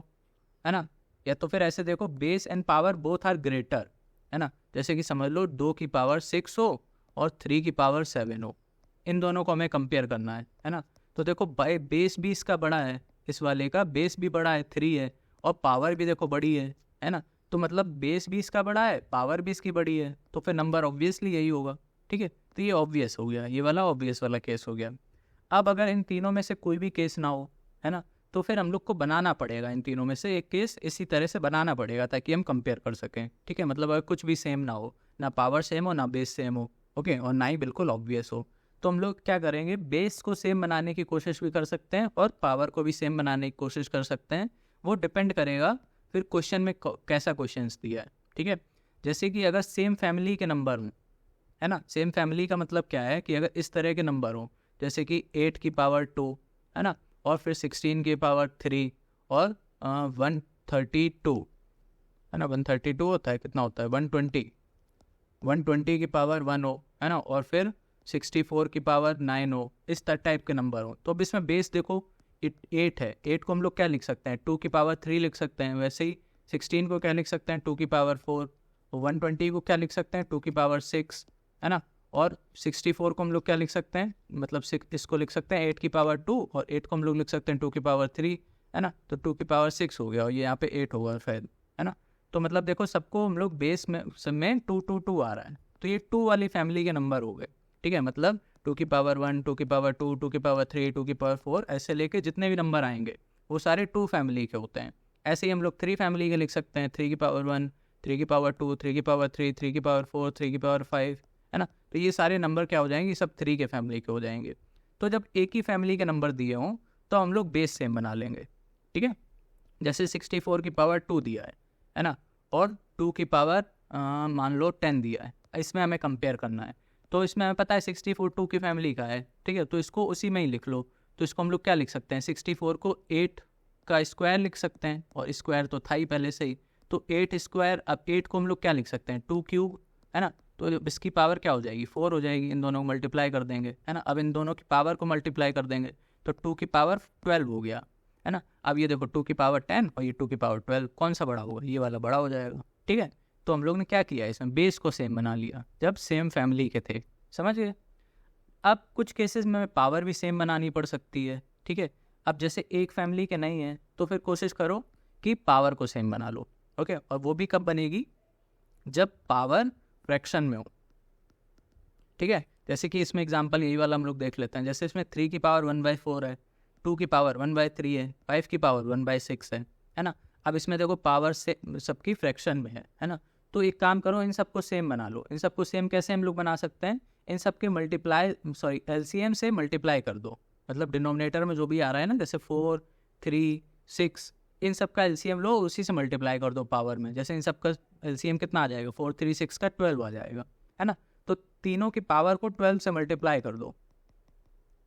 है ना, या तो फिर ऐसे देखो base and power both are greater, है ना, जैसे कि समझ लो 2 की पावर 6 हो और 3 की पावर 7 हो, इन दोनों को हमें कंपेयर करना है ना। तो देखो बाय बेस भी इसका बड़ा है, इस वाले का बेस भी बड़ा है 3 है, और पावर भी देखो बड़ी है ना। तो मतलब बेस भी इसका बड़ा है, पावर भी इसकी बड़ी है, तो फिर नंबर ऑब्वियसली यही होगा। ठीक है, तो ये ऑब्वियस हो गया, ये वाला ऑब्वियस वाला केस हो गया। अब अगर इन तीनों में से कोई भी केस ना हो, है ना, तो फिर हम लोग को बनाना पड़ेगा, इन तीनों में से एक केस इसी तरह से बनाना पड़ेगा ताकि हम कंपेयर कर सकें। ठीक है, मतलब अगर कुछ भी सेम ना हो, ना पावर सेम हो ना बेस सेम हो, ओके, और ना ही बिल्कुल ऑब्वियस हो, तो हम लोग क्या करेंगे, बेस को सेम बनाने की कोशिश भी कर सकते हैं और पावर को भी सेम बनाने की कोशिश कर सकते हैं। वो डिपेंड करेगा फिर क्वेश्चन में कैसा क्वेश्चन दिया है। ठीक है, जैसे कि अगर सेम फैमिली के नंबर हों, है ना, सेम फैमिली का मतलब क्या है कि अगर इस तरह के नंबर हों, जैसे कि 8 की पावर 2, है ना, और फिर 16 की पावर 3 और 132, है ना, 132 होता है, कितना होता है 120 की पावर 1 हो, है ना, और फिर 64 की पावर 9 हो, इस टाइप के नंबर हो। तो अब इसमें बेस देखो 8 है, 8 को हम लोग क्या लिख सकते हैं, 2 की पावर 3 लिख सकते हैं। वैसे ही 16 को क्या लिख सकते हैं, 2 की पावर 4, 120 को क्या लिख सकते हैं, 2 की पावर 6, है ना, और 64 को हम लोग क्या लिख सकते हैं, मतलब इसको लिख सकते हैं 8 की पावर 2, और 8 को हम लोग लिख सकते हैं 2 की पावर 3, है ना, तो 2 की पावर 6 हो गया, और ये यहाँ पे 8 होगा शायद, है ना। तो मतलब देखो सबको हम लोग बेस में सब में 2 2 2 आ रहा है, तो ये 2 वाली फैमिली के नंबर हो गए। ठीक है, मतलब 2 की पावर 1, 2 की पावर 2, 2 की पावर 3, 2 की पावर 4, ऐसे लेके जितने भी नंबर आएंगे वो सारे 2 फैमिली के होते हैं। ऐसे ही हम लोग 3 फैमिली के लिख सकते हैं, 3 की पावर 1, 3 की पावर 2, 3 की पावर 3, 3 की पावर 4, 3 की पावर 5, है ना। तो ये सारे नंबर क्या हो जाएंगे, सब 3 के फैमिली के हो जाएंगे। तो जब एक ही फैमिली के नंबर दिए हों तो हम लोग बेस सेम बना लेंगे। ठीक है, जैसे 64 की पावर 2 दिया है ना, और 2 की पावर मान लो 10 दिया है, इसमें हमें कंपेयर करना है। तो इसमें हमें पता है 64 2 की फैमिली का है। ठीक है, तो इसको उसी में ही लिख लो। तो इसको हम लोग क्या लिख सकते हैं, 64 को 8 का स्क्वायर लिख सकते हैं, और स्क्वायर तो था ही पहले से ही, तो 8 स्क्वायर। अब 8 को हम लोग क्या लिख सकते हैं, 2 क्यूब, है ना, तो इसकी पावर क्या हो जाएगी, 4 हो जाएगी। इन दोनों को मल्टीप्लाई कर देंगे, है ना, अब इन दोनों की पावर को मल्टीप्लाई कर देंगे तो 2 की पावर 12 हो गया, है ना। अब ये देखो 2 की पावर 10 और ये 2 की पावर 12, कौन सा बड़ा होगा, ये वाला बड़ा हो जाएगा। ठीक है, तो हम लोग ने क्या किया, इसमें बेस को सेम बना लिया जब सेम फैमिली के थे, समझ गए। अब कुछ केसेस में पावर भी सेम बनानी पड़ सकती है। ठीक है, अब जैसे एक फैमिली के नहीं है तो फिर कोशिश करो कि पावर को सेम बना लो। ओके, और वो भी कब बनेगी, जब पावर फ्रैक्शन में हो। ठीक है, जैसे कि इसमें एग्जांपल यही वाला हम लोग देख लेते हैं। जैसे इसमें 3 की पावर 1/4 है, 2 की पावर 1/3 है, 5 की पावर 1/6 है ना। अब इसमें देखो पावर से सबकी फ्रैक्शन में है ना। तो एक काम करो, इन सबको सेम बना लो। इन सबको सेम कैसे हम लोग बना सकते हैं, इन सबके एलसीएम से मल्टीप्लाई कर दो। मतलब डिनोमिनेटर में जो भी आ रहा है ना, जैसे 4, 3, 6, इन सब का एलसीएम लो, उसी से मल्टीप्लाई कर दो पावर में। जैसे इन सब का एलसीएम कितना आ जाएगा, 4, 3, 6 का 12 आ जाएगा, है ना। तो तीनों की पावर को 12 से मल्टीप्लाई कर दो,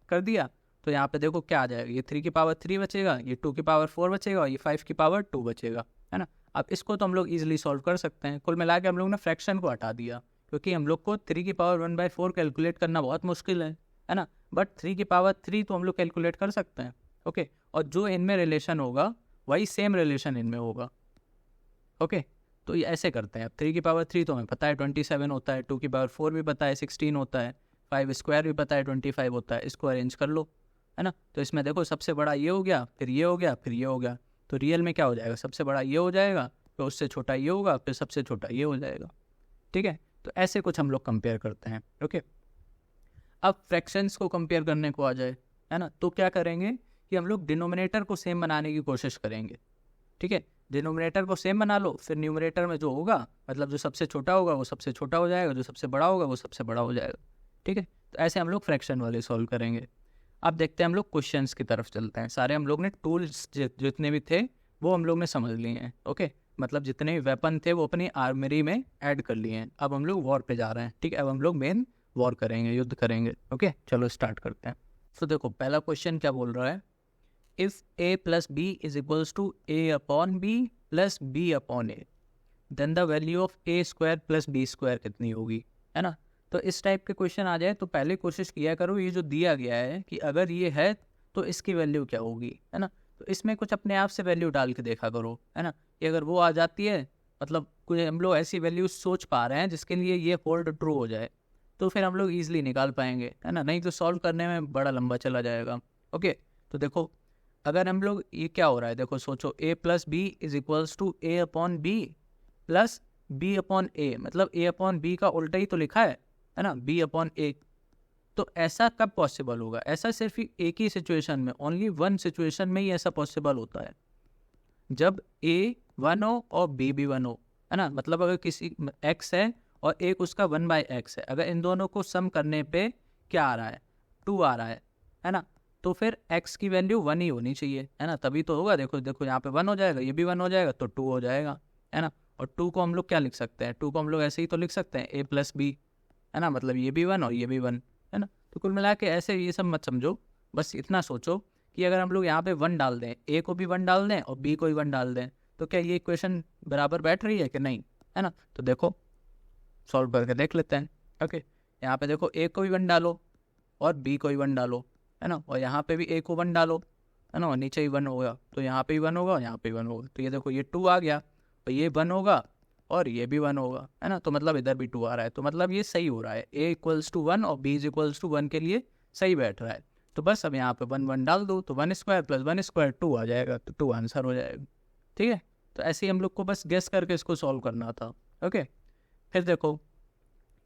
कर दिया। तो यहाँ पे देखो क्या आ जाएगा, ये 3 की पावर 3 बचेगा, ये 2 की पावर 4 बचेगा, और ये 5 की पावर 2 बचेगा, है ना। अब इसको तो हम लोग इजीली सॉल्व कर सकते हैं। कुल मिला के हम लोग ने फ्रैक्शन को हटा दिया, क्योंकि हम लोग को 3 की पावर 1/4 कैलकुलेट करना बहुत मुश्किल है ना। बट 3 की पावर 3 तो हम लोग कैलकुलेट कर सकते हैं। ओके, और जो इनमें रिलेशन होगा वही सेम रिलेशन इनमें होगा। ओके, तो ये ऐसे करते हैं। अब 3 की पावर 3 तो हमें पता है 27 होता है, 2 की पावर 4 भी पता है 16 होता है, 5 स्क्वायर भी पता है 25 होता है। इसको अरेंज कर लो, है ना। तो इसमें देखो सबसे बड़ा ये हो गया, फिर ये हो गया, फिर ये हो गया। तो रियल में क्या हो जाएगा, सबसे बड़ा ये हो जाएगा, फिर उससे छोटा ये होगा, फिर सबसे छोटा ये हो जाएगा। ठीक है, तो ऐसे कुछ हम लोग कंपेयर करते हैं। ओके, अब फ्रैक्शंस को कंपेयर करने को आ जाए, है ना, तो क्या करेंगे कि हम लोग डिनोमिनेटर को सेम बनाने की कोशिश करेंगे। ठीक है, डिनोमिनेटर को सेम बना लो, फिर न्यूमरेटर में जो होगा, मतलब जो सबसे छोटा होगा वो सबसे छोटा हो जाएगा, जो सबसे बड़ा होगा वो सबसे बड़ा हो जाएगा। ठीक है, तो ऐसे हम लोग फ्रैक्शन वाले सॉल्व करेंगे। अब देखते हैं हम लोग क्वेश्चंस की तरफ चलते हैं। सारे हम लोग ने टूल्स जितने भी थे वो हम लोग ने समझ लिए हैं। ओके, मतलब जितने भी वेपन थे वो अपनी आर्मरी में ऐड कर लिए हैं। अब हम लोग वॉर पे जा रहे हैं। ठीक है, अब हम लोग मेन वॉर करेंगे, युद्ध करेंगे। ओके, चलो स्टार्ट करते हैं। तो देखो पहला क्वेश्चन क्या बोल रहा है, if a plus B is equals to a upon B plus B upon A, then the value of a square plus B square कितनी होगी, है ना। तो इस टाइप के क्वेश्चन आ जाए तो पहले कोशिश किया करो ये जो दिया गया है कि अगर ये है तो इसकी वैल्यू क्या होगी, है ना। तो इसमें कुछ अपने आप से वैल्यू डाल के देखा करो, है ना, कि अगर वो आ जाती है, मतलब कुछ हम लोग ऐसी वैल्यू सोच पा रहे हैं जिसके लिए ये फोल्ड ट्रू हो जाए, तो फिर हम लोग ईजिली निकाल पाएंगे, है ना। नहीं तो सॉल्व करने में बड़ा लंबा चला जाएगा। ओके, तो देखो अगर हम लोग, ये क्या हो रहा है, देखो सोचो, a plus B is equals to A upon B plus B upon A, मतलब a अपॉन बी का उल्टा ही तो लिखा है ना, b अपॉन ए। तो ऐसा कब पॉसिबल होगा? ऐसा सिर्फ एक ही सिचुएशन में, ओनली वन सिचुएशन में ही ऐसा पॉसिबल होता है, जब a 1 हो और b भी 1 हो, है ना। मतलब अगर किसी x है और एक उसका 1/x है, अगर इन दोनों को सम करने पे क्या आ रहा है, 2 आ रहा है ना, तो फिर x की वैल्यू 1 ही होनी चाहिए, है ना, तभी तो होगा। देखो देखो यहाँ पे 1 हो जाएगा, ये भी 1 हो जाएगा, तो 2 हो जाएगा, है ना। और 2 को हम लोग क्या लिख सकते हैं, 2 को हम लोग ऐसे ही तो लिख सकते हैं a प्लस बी, है ना, मतलब ये भी 1 और ये भी 1, है ना। तो कुल मिला के ऐसे ये सब मत समझो, बस इतना सोचो कि अगर हम लोग यहाँ पे 1 डाल दें, a को भी 1 डाल दें और b को भी 1 डाल दें, तो क्या ये इक्वेशन बराबर बैठ रही है कि नहीं, है ना। तो देखो सॉल्व करके देख लेते हैं। ओके, यहाँ पे देखो a को भी 1 डालो और b को भी 1 डालो, है ना, और यहाँ पे भी a को 1 डालो, है ना, और नीचे ही 1 होगा, तो यहाँ पे भी 1 होगा और यहाँ पे भी 1 होगा। तो ये देखो ये 2 आ गया और ये 1 होगा और ये भी 1 होगा, है ना। तो मतलब इधर भी 2 आ रहा है, तो मतलब ये सही हो रहा है, a इक्वल्स टू 1 और b इक्वल्स टू 1 के लिए सही बैठ रहा है। तो बस अब यहाँ पे 1 1 डाल दो, तो 1 स्क्वायर प्लस 1 स्क्वायर 2 आ जाएगा, तो 2 आंसर हो जाएगा। ठीक है, तो ऐसे ही हम लोग को बस गेस करके इसको सॉल्व करना था। ओके, फिर देखो,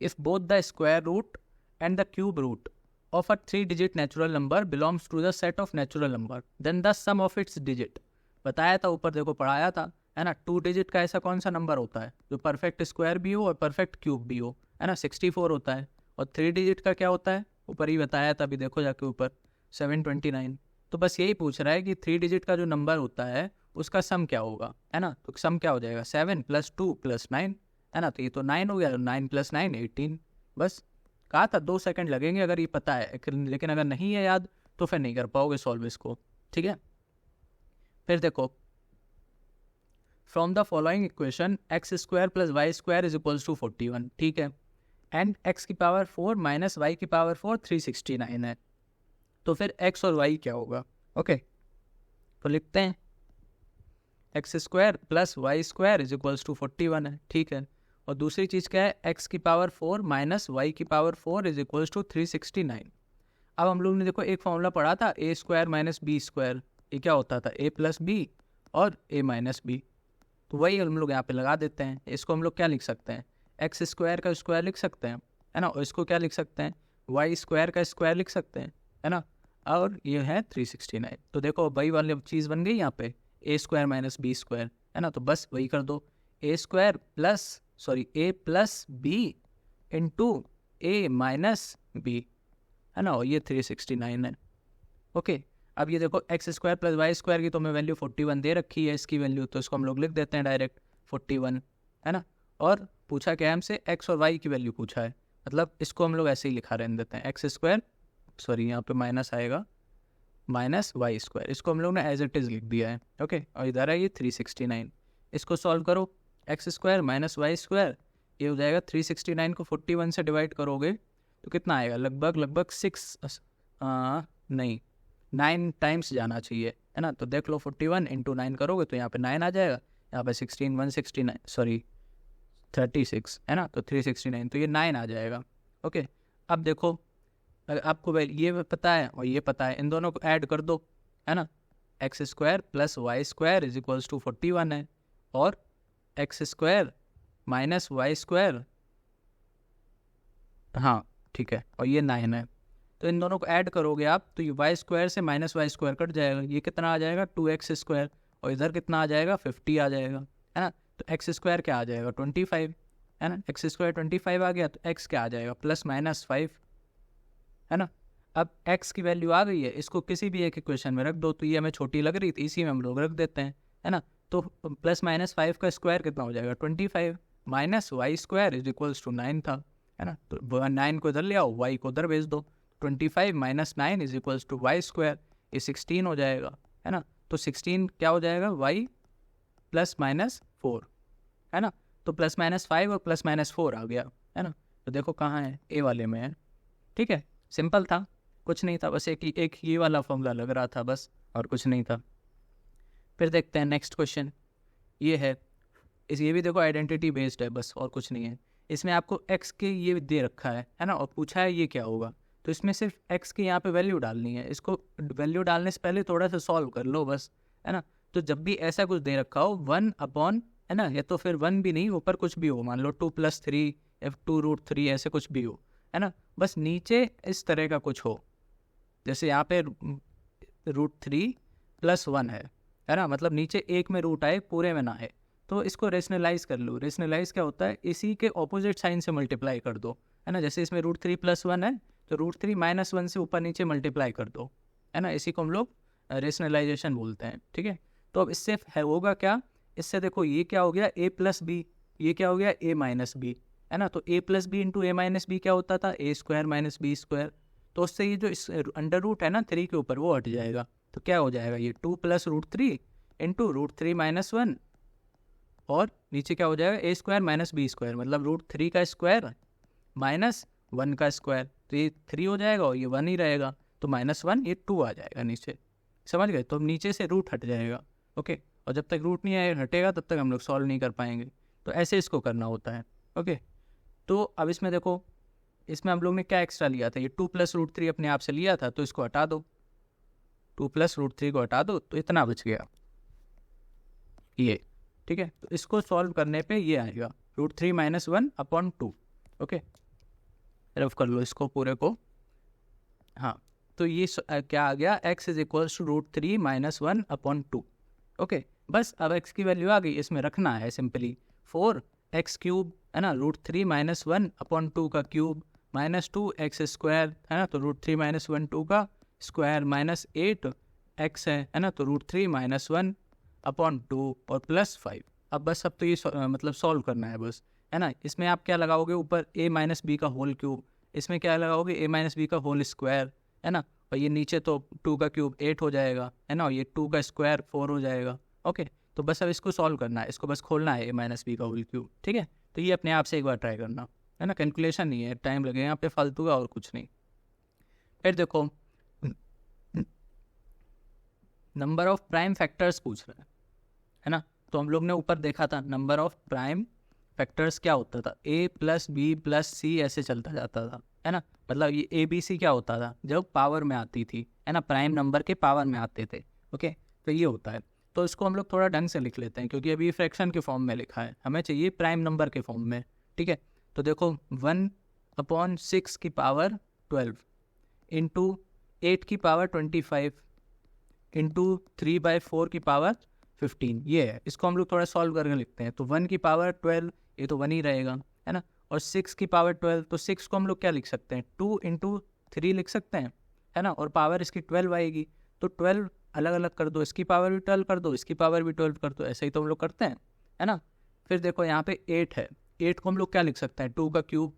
if both the square root and the cube root of a 3-digit natural number belongs to the set of natural number, then the sum of its digit। बताया था ऊपर, देखो पढ़ाया था, है ना। 2 डिजिट का ऐसा कौन सा नंबर होता है जो परफेक्ट स्क्वायर भी हो और परफेक्ट क्यूब भी हो, है ना, 64 होता है। और 3 डिजिट का क्या होता है, ऊपर ही बताया था, अभी देखो जाके ऊपर 729। तो बस यही पूछ रहा है कि 3 डिजिट का जो नंबर होता है उसका सम क्या होगा, है ना। तो सम क्या हो जाएगा, 7 + 2 + 9, है ना। तो ये तो 9 हो गया, 9 + 9 18। बस कहा था 2 सेकंड लगेंगे अगर ये पता है, लेकिन अगर नहीं है याद तो फिर नहीं कर पाओगे सॉल्व इसको। ठीक है, फिर देखो, from the following equation x square plus Y square is equals to 41, ठीक है, एंड x की पावर 4 माइनस वाई की पावर 4 369 है। तो फिर x और y क्या होगा? ओके, तो लिखते हैं x square plus Y square is equals to 41 है, ठीक है। और दूसरी चीज़ क्या है, x की पावर 4 माइनस वाई की पावर 4 इज इक्वल्स टू 369। अब हम लोग ने देखो एक फॉर्मूला पढ़ा था, a square minus B square, ये क्या होता था, a प्लस बी और a माइनस बी। तो वही हम लोग यहाँ पे लगा देते हैं। इसको हम लोग क्या लिख सकते हैं, एक्स स्क्वायर का स्क्वायर लिख सकते हैं, है ना, और इसको क्या लिख सकते हैं, वाई स्क्वायर का स्क्वायर लिख सकते हैं, है ना, और ये है 369। तो देखो वही वाली चीज़ बन गई यहाँ पे, a square minus B square, है ना। तो बस वही कर दो, a plus B into a minus B, है ना, और ये 369 है। ओके, अब ये देखो X square plus Y square की तो हमें वैल्यू 41 दे रखी है इसकी वैल्यू, तो इसको हम लोग लिख देते हैं डायरेक्ट 41, है ना। और पूछा क्या है हमसे, एक्स और वाई की वैल्यू पूछा है, मतलब इसको हम लोग ऐसे ही लिखा रहने देते हैं, एक्स स्क्वायर, सॉरी यहाँ पे माइनस आएगा, माइनस वाई स्क्वायर, इसको हम लोग ने एज इट इज़ लिख दिया है। ओके, और इधर है ये 369, इसको सॉल्व करो, X square minus Y square, ये हो जाएगा 369 को 41 से डिवाइड करोगे तो कितना आएगा, लगभग 9 टाइम्स जाना चाहिए, है ना। तो देख लो 41 × 9 करोगे तो यहाँ पे 9 आ जाएगा, यहाँ पे 36, है ना, तो 369, तो ये 9 आ जाएगा। ओके, अब देखो अगर आपको ये पता है और ये पता है, इन दोनों को ऐड कर दो, है ना, X square plus Y square is equals to 41 है, और X square minus Y square, हाँ ठीक है, और ये 9 है। तो इन दोनों को ऐड करोगे आप तो ये वाई स्क्वायर से माइनस वाई स्क्वायर कट जाएगा, ये कितना आ जाएगा 2x स्क्वायर, और इधर कितना आ जाएगा 50 आ जाएगा, है ना। तो एक्स स्क्वायर क्या आ जाएगा 25, है ना, एक्स स्क्वायर 25 आ गया, तो एक्स क्या आ जाएगा +-5, है ना। अब x की वैल्यू आ गई है, इसको किसी भी एक इक्वेशन में रख दो, तो ये हमें छोटी लग रही थी इसी में हम लोग रख देते हैं, है ना। तो +-5 का स्क्वायर कितना हो जाएगा 25, minus Y square is equals to 9 था, है ना। तो 9 को इधर ले आओ, y को उधर भेज दो, 25 minus 9 is equals to Y square, ये 16 हो जाएगा, है ना। तो 16 क्या हो जाएगा, y +-4, है ना। तो +-5 और +-4 आ गया, है ना। तो देखो कहाँ है, ए वाले में है। ठीक है, सिंपल था, कुछ नहीं था, बस एक ये वाला फॉर्मूला लग रहा था बस, और कुछ नहीं था। फिर देखते हैं नेक्स्ट क्वेश्चन, ये है ये भी देखो आइडेंटिटी बेस्ड है बस, और कुछ नहीं है। इसमें आपको x के ये दे रखा है ना, और पूछा है ये क्या होगा, तो इसमें सिर्फ x की यहाँ पे वैल्यू डालनी है। इसको वैल्यू डालने से पहले थोड़ा सा सॉल्व कर लो बस, है ना। तो जब भी ऐसा कुछ दे रखा हो 1/, है ना, या तो फिर 1 भी नहीं, ऊपर कुछ भी हो, मान लो 2+3 या 2√3 ऐसे कुछ भी हो, है ना। बस नीचे इस तरह का कुछ हो, जैसे यहाँ पे √3+1 है ना, मतलब नीचे एक में रूट आए, पूरे में ना है। तो इसको रेशनलाइज कर लो। रेशनलाइज क्या होता है, इसी के ऑपोजिट साइन से मल्टीप्लाई कर दो, है ना। जैसे इसमें √3+1 है, तो √3 - 1 से ऊपर नीचे मल्टीप्लाई कर दो, है ना। इसी को हम लोग रेशनलाइजेशन बोलते हैं। ठीक है, तो अब इससे होगा क्या, इससे देखो ये क्या हो गया a+b, ये क्या हो गया a-b, है ना। तो a+b इंटू a-b क्या होता था, a² - b²। तो उससे ये जो इस अंडर रूट है ना 3 के ऊपर, वो हट जाएगा। तो क्या हो जाएगा, ये 2 + √3 इंटू √3 - 1, और नीचे क्या हो जाएगा a² - b², मतलब √3 का स्क्वायर -1 का स्क्वायर। तो ये 3 हो जाएगा और ये 1 ही रहेगा, तो -1 ये 2 आ जाएगा नीचे, समझ गए। तो नीचे से रूट हट जाएगा। ओके, और जब तक रूट नहीं हटेगा तब तक हम लोग सॉल्व नहीं कर पाएंगे। तो ऐसे इसको करना होता है। ओके, तो अब इसमें देखो, इसमें हम लोग ने क्या एक्स्ट्रा लिया था, ये 2 + √3 अपने आप से लिया था, तो इसको हटा दो, 2 + √3 को हटा दो, तो इतना बच गया ये। ठीक है, तो इसको सॉल्व करने पे ये आएगा √3 - 1/2। ओके, रफ कर लो इसको पूरे को। हाँ, तो ये क्या आ गया, x = √3 - 1/2। ओके, बस अब x की वैल्यू आ गई, इसमें रखना है सिंपली 4x³ है ना, √3 - 1/2 का क्यूब -2x², है ना। तो √3 - 1/2 का स्क्वायर -8x है ना। तो √3 - 1/2 और +5। अब बस अब तो ये मतलब सॉल्व करना है बस, है ना। इसमें आप क्या लगाओगे, ऊपर a - b का होल क्यूब, इसमें क्या लगाओगे a - b का होल स्क्वायर, है ना। और ये नीचे तो 2 का क्यूब 8 हो जाएगा, है ना, और ये 2 का स्क्वायर 4 हो जाएगा। ओके, तो बस अब इसको सॉल्व करना है, इसको बस खोलना है a - b का होल क्यूब। ठीक है, तो ये अपने आप से एक बार ट्राई करना, है ना, कैलकुलेशन नहीं है, टाइम लगेगा यहाँ पे फालतू का, और कुछ नहीं। फिर देखो नंबर ऑफ प्राइम फैक्टर्स पूछ रहे हैं, है ना। तो हम लोग ने ऊपर देखा था नंबर ऑफ प्राइम फैक्टर्स क्या होता था, a + b + c ऐसे चलता जाता था, है ना। मतलब ये ABC क्या होता था, जब पावर में आती थी, है ना, प्राइम नंबर के पावर में आते थे। ओके, तो ये होता है। तो इसको हम लोग थोड़ा ढंग से लिख लेते हैं, क्योंकि अभी फ्रैक्शन के फॉर्म में लिखा है, हमें चाहिए प्राइम नंबर के फॉर्म में। ठीक है, तो देखो 1/6 की पावर 12 इंटू 8 की पावर 25 इंटू 3/4 की पावर 15, ये है। इसको हम लोग थोड़ा सॉल्व करके लिखते हैं। तो 1 की पावर 12, ये तो 1 ही रहेगा, है ना। और 6 की पावर 12, तो 6 को हम लोग क्या लिख सकते हैं, 2 × 3 लिख सकते हैं, है ना। और पावर इसकी 12 आएगी, तो 12 अलग अलग कर दो, इसकी पावर भी 12 कर दो, इसकी पावर भी 12 कर दो, ऐसे ही तो हम लोग करते हैं, है ना। फिर देखो यहाँ पे 8 है, 8 को हम लोग क्या लिख सकते हैं, 2 का क्यूब,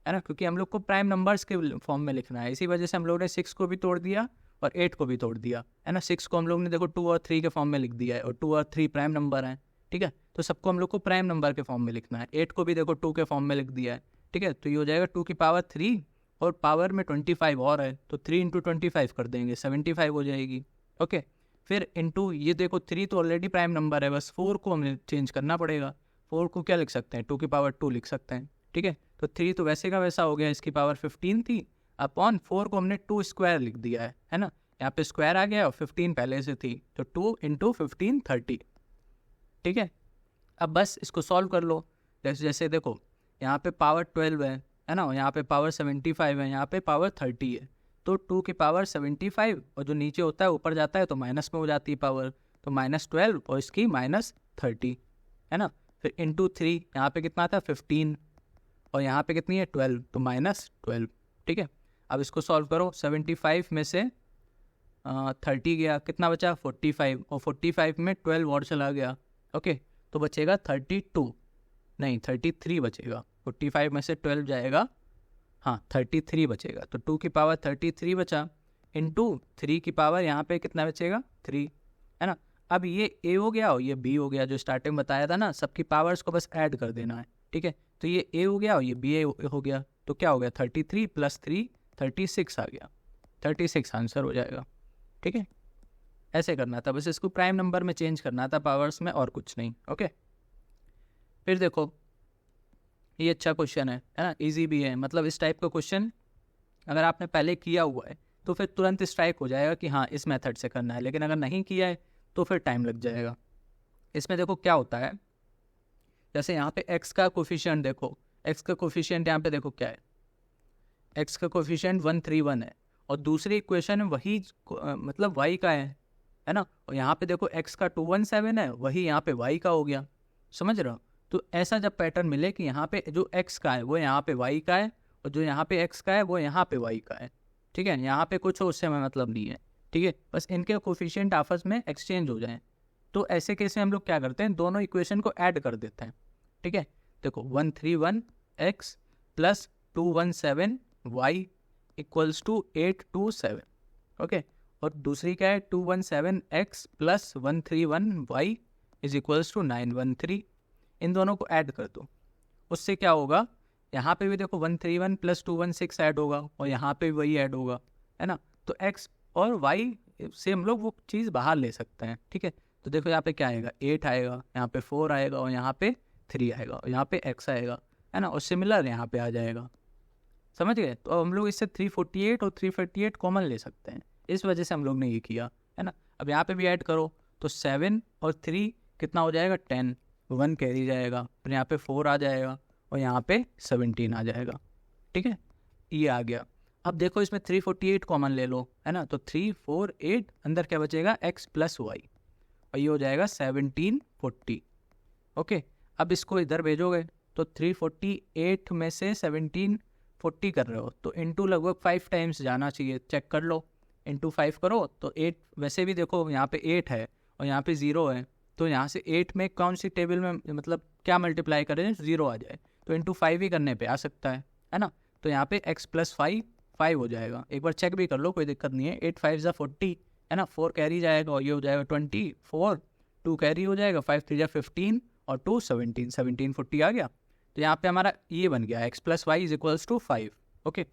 है ना, क्योंकि हम लोग को प्राइम नंबर्स के फॉर्म में लिखना है। इसी वजह से हम लोग ने 6 को भी तोड़ दिया और 8 को भी तोड़ दिया, है ना। 6 को हम लोग ने देखो 2 और 3 के फॉर्म में लिख दिया है, और 2 और 3 प्राइम नंबर हैं। ठीक है, तो सबको हम लोग को प्राइम नंबर के फॉर्म में लिखना है। 8 को भी देखो 2 के फॉर्म में लिख दिया है। ठीक है, तो ये हो जाएगा 2 की पावर 3, और पावर में 25 और है, तो 3 × 25 कर देंगे, 75 हो जाएगी। ओके, फिर इंटू ये देखो 3 तो ऑलरेडी प्राइम नंबर है, बस 4 को हमें चेंज करना पड़ेगा। 4 को क्या लिख सकते हैं, 2 की पावर 2 लिख सकते हैं। ठीक है, तो 3 तो वैसे का वैसा हो गया, इसकी पावर 15 थी, अपॉन 4 को हमने 2 स्क्वायर लिख दिया है ना। यहाँ पे स्क्वायर आ गया और 15 पहले से थी, तो 2 × 15 30। ठीक है, अब बस इसको सॉल्व कर लो। जैसे देखो यहाँ पे पावर 12 है ना, यहाँ पे पावर 75 है, यहाँ पे पावर 30 है। तो 2 की पावर 75, और जो नीचे होता है ऊपर जाता है तो माइनस में हो जाती है पावर, तो -12 और इसकी -30, है ना। फिर इंटू 3, यहाँ पे कितना था 15, और यहाँ पे कितनी है 12, तो -12। ठीक है, अब इसको सॉल्व करो। 75 में से 30 गया, कितना बचा 45, और 45 में 12 और चला गया। ओके, तो बचेगा 32, नहीं 33 बचेगा। 45 में से 12 जाएगा, हाँ 33 बचेगा। तो 2 की पावर 33 बचा, इंटू 3 की पावर यहाँ पे कितना बचेगा 3, है ना। अब ये A हो गया और ये B हो गया, जो स्टार्टिंग में बताया था ना, सबकी पावर्स को बस ऐड कर देना है। ठीक है। तो ये ए हो गया और ये बी ए हो गया, तो क्या हो गया 33 + 3 36 आ गया, 36 आंसर हो जाएगा। ठीक है, ऐसे करना था, बस इसको प्राइम नंबर में चेंज करना था पावर्स में, और कुछ नहीं। ओके, फिर देखो ये अच्छा क्वेश्चन है ना, इजी भी है। मतलब इस टाइप का क्वेश्चन अगर आपने पहले किया हुआ है तो फिर तुरंत स्ट्राइक हो जाएगा कि हाँ इस मेथड से करना है, लेकिन अगर नहीं किया है तो फिर टाइम लग जाएगा। इसमें देखो क्या होता है, जैसे यहाँ पे x का कोफिशिएंट देखो, x का कोफिशिएंट यहाँ पे देखो क्या है, x का कोफिशिएंट 131 है, और दूसरी इक्वेशन वही मतलब y का है ना, और यहाँ पे देखो x का 217 है, वही यहाँ पे y का हो गया। समझ रहे हो? तो ऐसा जब पैटर्न मिले कि यहाँ पे जो x का है वो यहाँ पे y का है, और जो यहाँ पे x का है वो यहाँ पे y का है, ठीक है, यहाँ पे कुछ उससे हमें मतलब नहीं है, ठीक है, बस इनके कोफिशिएंट आपस में एक्सचेंज हो जाएं। तो ऐसे केस में हम लोग क्या करते हैं, दोनों इक्वेशन को ऐड कर देते हैं। ठीक है, देखो 131x + 217y = 827। ओके, और दूसरी क्या है 217x + 131y = 913। इन दोनों को ऐड कर दो, उससे क्या होगा, यहाँ पे भी देखो 131 + 216 ऐड होगा, और यहाँ पे भी वही ऐड होगा, है ना। तो x और y से हम लोग वो चीज़ बाहर ले सकते हैं। ठीक है, तो देखो यहाँ पे क्या आएगा, 8 आएगा, यहाँ पे 4 आएगा, और यहाँ पे 3 आएगा, और यहाँ पे x आएगा, है ना, और सिमिलर यहाँ पे आ जाएगा। समझ गए? तो अब हम लोग इससे 348 और 348 कॉमन ले सकते हैं, इस वजह से हम लोग ने ये किया, है ना। अब यहाँ पे भी ऐड करो तो 7 और 3 कितना हो जाएगा, 10, 1 कैरी जाएगा, फिर यहाँ पे 4 आ जाएगा, और यहाँ पे 17 आ जाएगा। ठीक है, ये आ गया। अब देखो इसमें 348 कॉमन ले लो, है ना, तो 3 4 8, अंदर क्या बचेगा x + y, और ये हो जाएगा 1740। ओके, अब इसको इधर भेजोगे तो 348 में से 1740 कर रहे हो तो इंटू लगभग 5 टाइम्स जाना चाहिए, चेक कर लो, इंटू 5 करो तो 8, वैसे भी देखो यहाँ पे 8 है और यहाँ पे 0 है, तो यहाँ से 8 में कौन सी टेबल में मतलब क्या मल्टीप्लाई करें 0 आ जाए, तो इंटू 5 ही करने पे आ सकता है ना। तो यहाँ पे x + 5 5 हो जाएगा, एक बार चेक भी कर लो, कोई दिक्कत नहीं है। 8 5 = 40, है ना, 4 कैरी जाएगा और ये हो जाएगा 24, 2 कैरी हो जाएगा, 5 3 = 15 और 2 17, 1740 आ गया। तो यहाँ पे हमारा ये बन गया x + y = 5। ओके,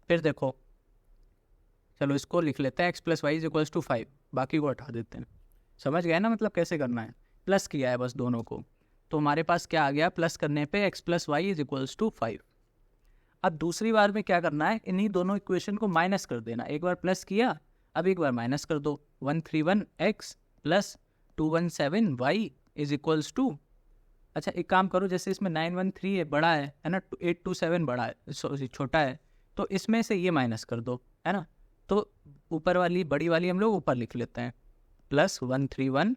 फिर देखो, चलो इसको लिख लेते हैं x + y = 5, बाकी को हटा देते हैं। समझ गए ना, मतलब कैसे करना है, प्लस किया है बस दोनों को, तो हमारे पास क्या आ गया, प्लस करने पे x + y = 5। अब दूसरी बार में क्या करना है, इन्हीं दोनों इक्वेशन को माइनस कर देना, एक बार प्लस किया, अब एक बार माइनस कर दो, 131x + 217y = अच्छा एक काम करो, जैसे इसमें 913 है बड़ा है ना, 827 बड़ा है, सॉरी छोटा है, तो इसमें से ये माइनस कर दो, है ना, तो ऊपर वाली बड़ी वाली हम लोग ऊपर लिख लेते हैं, + 131y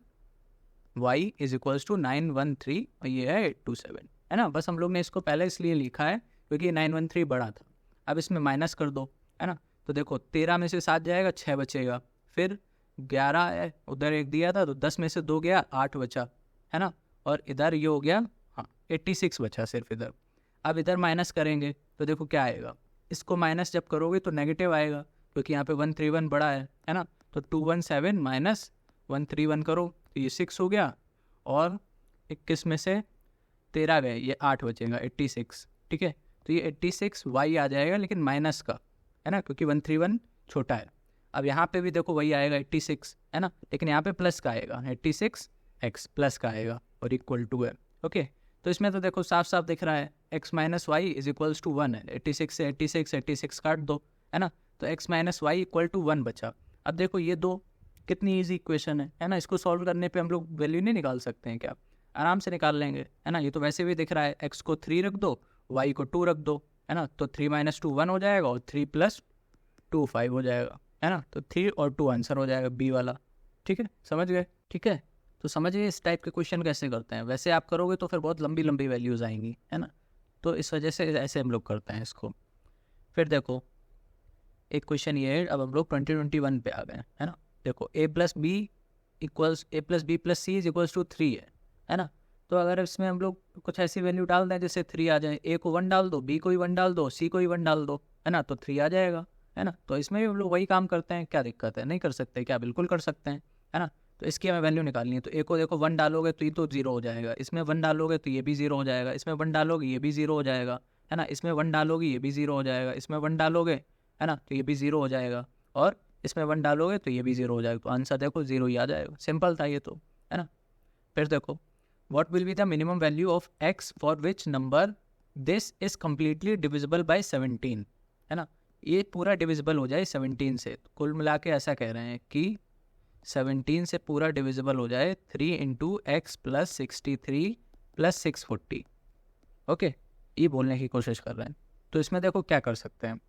= 913, और ये है 827, है ना। बस हम लोग ने इसको पहले इसलिए लिखा है क्योंकि 913 बड़ा था। अब इसमें माइनस कर दो, है ना, तो देखो 13 में से 7 जाएगा, 6 बचेगा, फिर 11 है, उधर 1 दिया था तो 10 में से 2 गया, 8 बचा, है ना, और इधर ये हो गया, हाँ 86 बचा सिर्फ इधर। अब इधर माइनस करेंगे तो देखो क्या आएगा, इसको माइनस जब करोगे तो नेगेटिव आएगा, क्योंकि यहाँ पे 131 बड़ा है ना, तो 217 - 131 करो तो ये 6 हो गया, और 21 में से 13 गए, ये 8 बचेगा, 86। ठीक है, तो ये 86y आ जाएगा, लेकिन माइनस का, है ना, क्योंकि 131 छोटा है। अब यहाँ पे भी देखो वही आएगा 86, है ना, लेकिन यहाँ पे प्लस का आएगा, 86x प्लस का आएगा और = है। ओके, तो इसमें तो देखो साफ साफ दिख रहा है x - y = 1 है, 86 से 86 काट दो, है ना, तो x - y = 1 बचा। अब देखो ये दो कितनी ईजी इक्वेशन है ना, इसको सॉल्व करने पे हम लोग वैल्यू नहीं निकाल सकते हैं क्या, आराम से निकाल लेंगे, है ना। ये तो वैसे भी दिख रहा है, x को 3 रख दो, y को 2 रख दो, है ना, तो 3 - 2 1 हो जाएगा, और 3 + 2 5 हो जाएगा, है ना, तो 3 और 2 आंसर हो जाएगा बी वाला। ठीक है, समझ गए? ठीक है, तो समझिए इस टाइप के क्वेश्चन कैसे करते हैं। वैसे आप करोगे तो फिर बहुत लंबी लंबी वैल्यूज़ आएंगी, है ना, तो इस वजह से ऐसे हम लोग करते हैं इसको। फिर देखो एक क्वेश्चन ये है, अब हम लोग 2021 पे आ गए, है ना। देखो a + b + c = 3 है ना, तो अगर इसमें हम लोग कुछ ऐसी वैल्यू डाल दें जैसे 3 आ जाए, a को 1 डाल दो, b को 1 डाल दो, c को 1 डाल दो, है ना, तो 3 आ जाएगा, है ना। तो इसमें भी हम लोग वही काम करते हैं, क्या दिक्कत है, नहीं कर सकते क्या, बिल्कुल कर सकते हैं, है ना। तो इसकी हमें वैल्यू निकालनी है। तो ए को देखो 1 डालोगे तो ये तो 0 हो जाएगा, इसमें 1 डालोगे तो ये भी 0 हो जाएगा, इसमें 1 डालोगे ये भी 0 हो जाएगा, है ना, इसमें 1 डालोगे ये भी 0 हो जाएगा, इसमें 1 डालोगे, है ना, तो ये भी 0 हो जाएगा, और इसमें 1 डालोगे तो ये भी 0 हो जाएगा। तो आंसर देखो 0 ही आ जाएगा। सिंपल था ये तो, है ना। फिर देखो, what will be the minimum value of x for which number this is completely divisible by 17, है ना, ये पूरा डिविजिबल हो जाए 17 से। तो कुल मिला के ऐसा कह रहे हैं कि 17 से पूरा डिविजिबल हो जाए 3 into x plus 63 plus 640। Okay, ये बोलने की कोशिश कर रहे हैं। तो इसमें देखो क्या कर सकते हैं,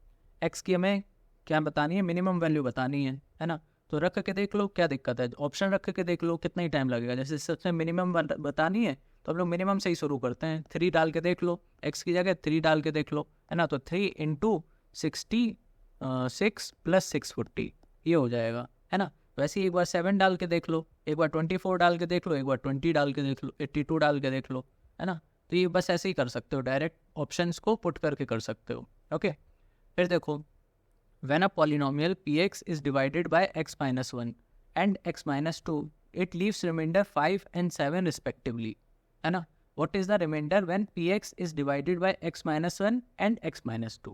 एक्स की हमें क्या बतानी है, मिनिमम वैल्यू बतानी है ना। तो रख के देख लो, क्या दिक्कत है, ऑप्शन रख के देख लो कितना ही टाइम लगेगा। जैसे सबसे मिनिमम बतानी है तो हम लोग मिनिमम से ही शुरू करते हैं। 3 डाल के देख लो, एक्स की जगह 3 डाल के देख लो, है ना। तो 3 इंटू 66 प्लस 640 ये हो जाएगा, है ना। वैसे ही एक बार 7 डाल के देख लो, एक बार 24 डाल के देख लो, एक बार 20 डाल के देख लो, 82 डाल के देख लो, है ना। तो ये बस ऐसे ही कर सकते हो, डायरेक्ट ऑप्शंस को पुट करके कर सकते हो। ओके, फिर देखो, when a polynomial px is divided by x minus 1 and x minus 2, it leaves remainder 5 and 7 respectively, है ना। what is the remainder when px is divided by x minus 1 and x minus 2?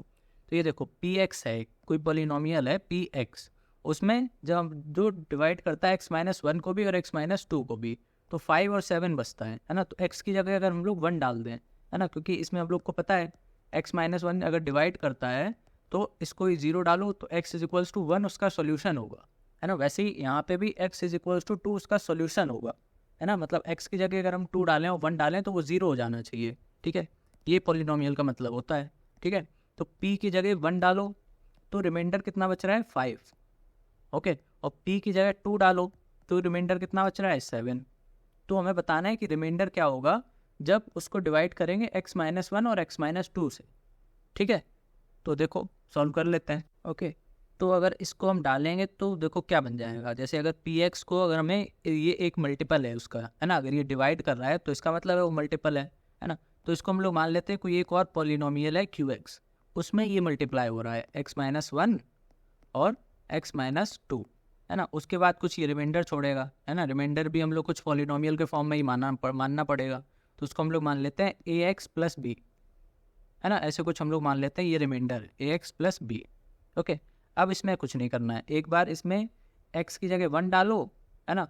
तो ये देखो px है, कोई polynomial है px, उसमें जब हम जो डिवाइड करता है x minus 1 को भी और x minus 2 को भी, तो 5 और 7 बचता है ना। तो x की जगह अगर हम लोग 1 डाल दें, है ना, क्योंकि इसमें हम लोग को पता है x minus 1 अगर डिवाइड करता है तो इसको 0 डालो तो x इज इक्वल्स टू 1 उसका सोल्यूशन होगा, है ना। वैसे ही यहाँ पे भी x इज इक्वल्स टू 2 उसका सोल्यूशन होगा, है ना। मतलब x की जगह अगर हम 2 डालें और 1 डालें तो वो 0 हो जाना चाहिए, ठीक है। ये पॉलिनोमियल का मतलब होता है, ठीक है। तो p की जगह 1 डालो तो रिमाइंडर कितना बच रहा है 5, ओके, और p की जगह 2 डालो तो रिमाइंडर कितना बच रहा है 7। तो हमें बताना है कि रिमाइंडर क्या होगा जब उसको डिवाइड करेंगे x माइनस 1 और x माइनस 2 से, ठीक है। तो देखो सॉल्व कर लेते हैं। ओके, तो अगर इसको हम डालेंगे तो देखो क्या बन जाएगा। जैसे अगर px को अगर हमें ये एक मल्टीपल है उसका, है ना, अगर ये डिवाइड कर रहा है तो इसका मतलब है वो मल्टीपल है ना। तो इसको हम लोग मान लेते हैं कोई एक और पॉलिनोमियल है qx, उसमें ये मल्टीप्लाई हो रहा है x माइनस 1 और x माइनस 2, है ना। उसके बाद कुछ ये रिमाइंडर छोड़ेगा, है ना। रिमाइंडर भी हम लोग कुछ पॉलिनोमियल के फॉर्म में ही मानना पड़ेगा। तो उसको हम लोग मान लेते हैं ax प्लस b, है ना। ऐसे कुछ हम लोग मान लेते हैं ये रिमाइंडर ax प्लस b। ओके, अब इसमें कुछ नहीं करना है, एक बार इसमें x की जगह 1 डालो, है ना,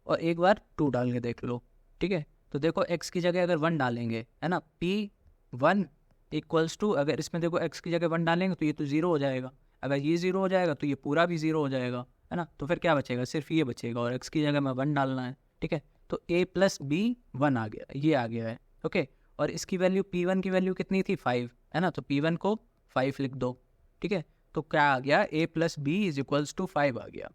और एक बार 2 डाल के देख लो, ठीक है। तो देखो x की जगह अगर 1 डालेंगे, है ना, p1 इक्वल्स टू, अगर इसमें देखो x की जगह 1 डालेंगे तो ये तो 0 हो जाएगा, अगर ये 0 हो जाएगा तो ये पूरा भी 0 हो जाएगा, है ना। तो फिर क्या बचेगा, सिर्फ ये बचेगा और x की जगह में 1 डालना है, ठीक है। तो a प्लस b 1 आ गया, ये आ गया है, ओके। और इसकी वैल्यू p1 की वैल्यू कितनी थी 5, है ना। तो p1 को 5 लिख दो, ठीक है। तो क्या आ गया, a plus b is equals to 5 आ गया।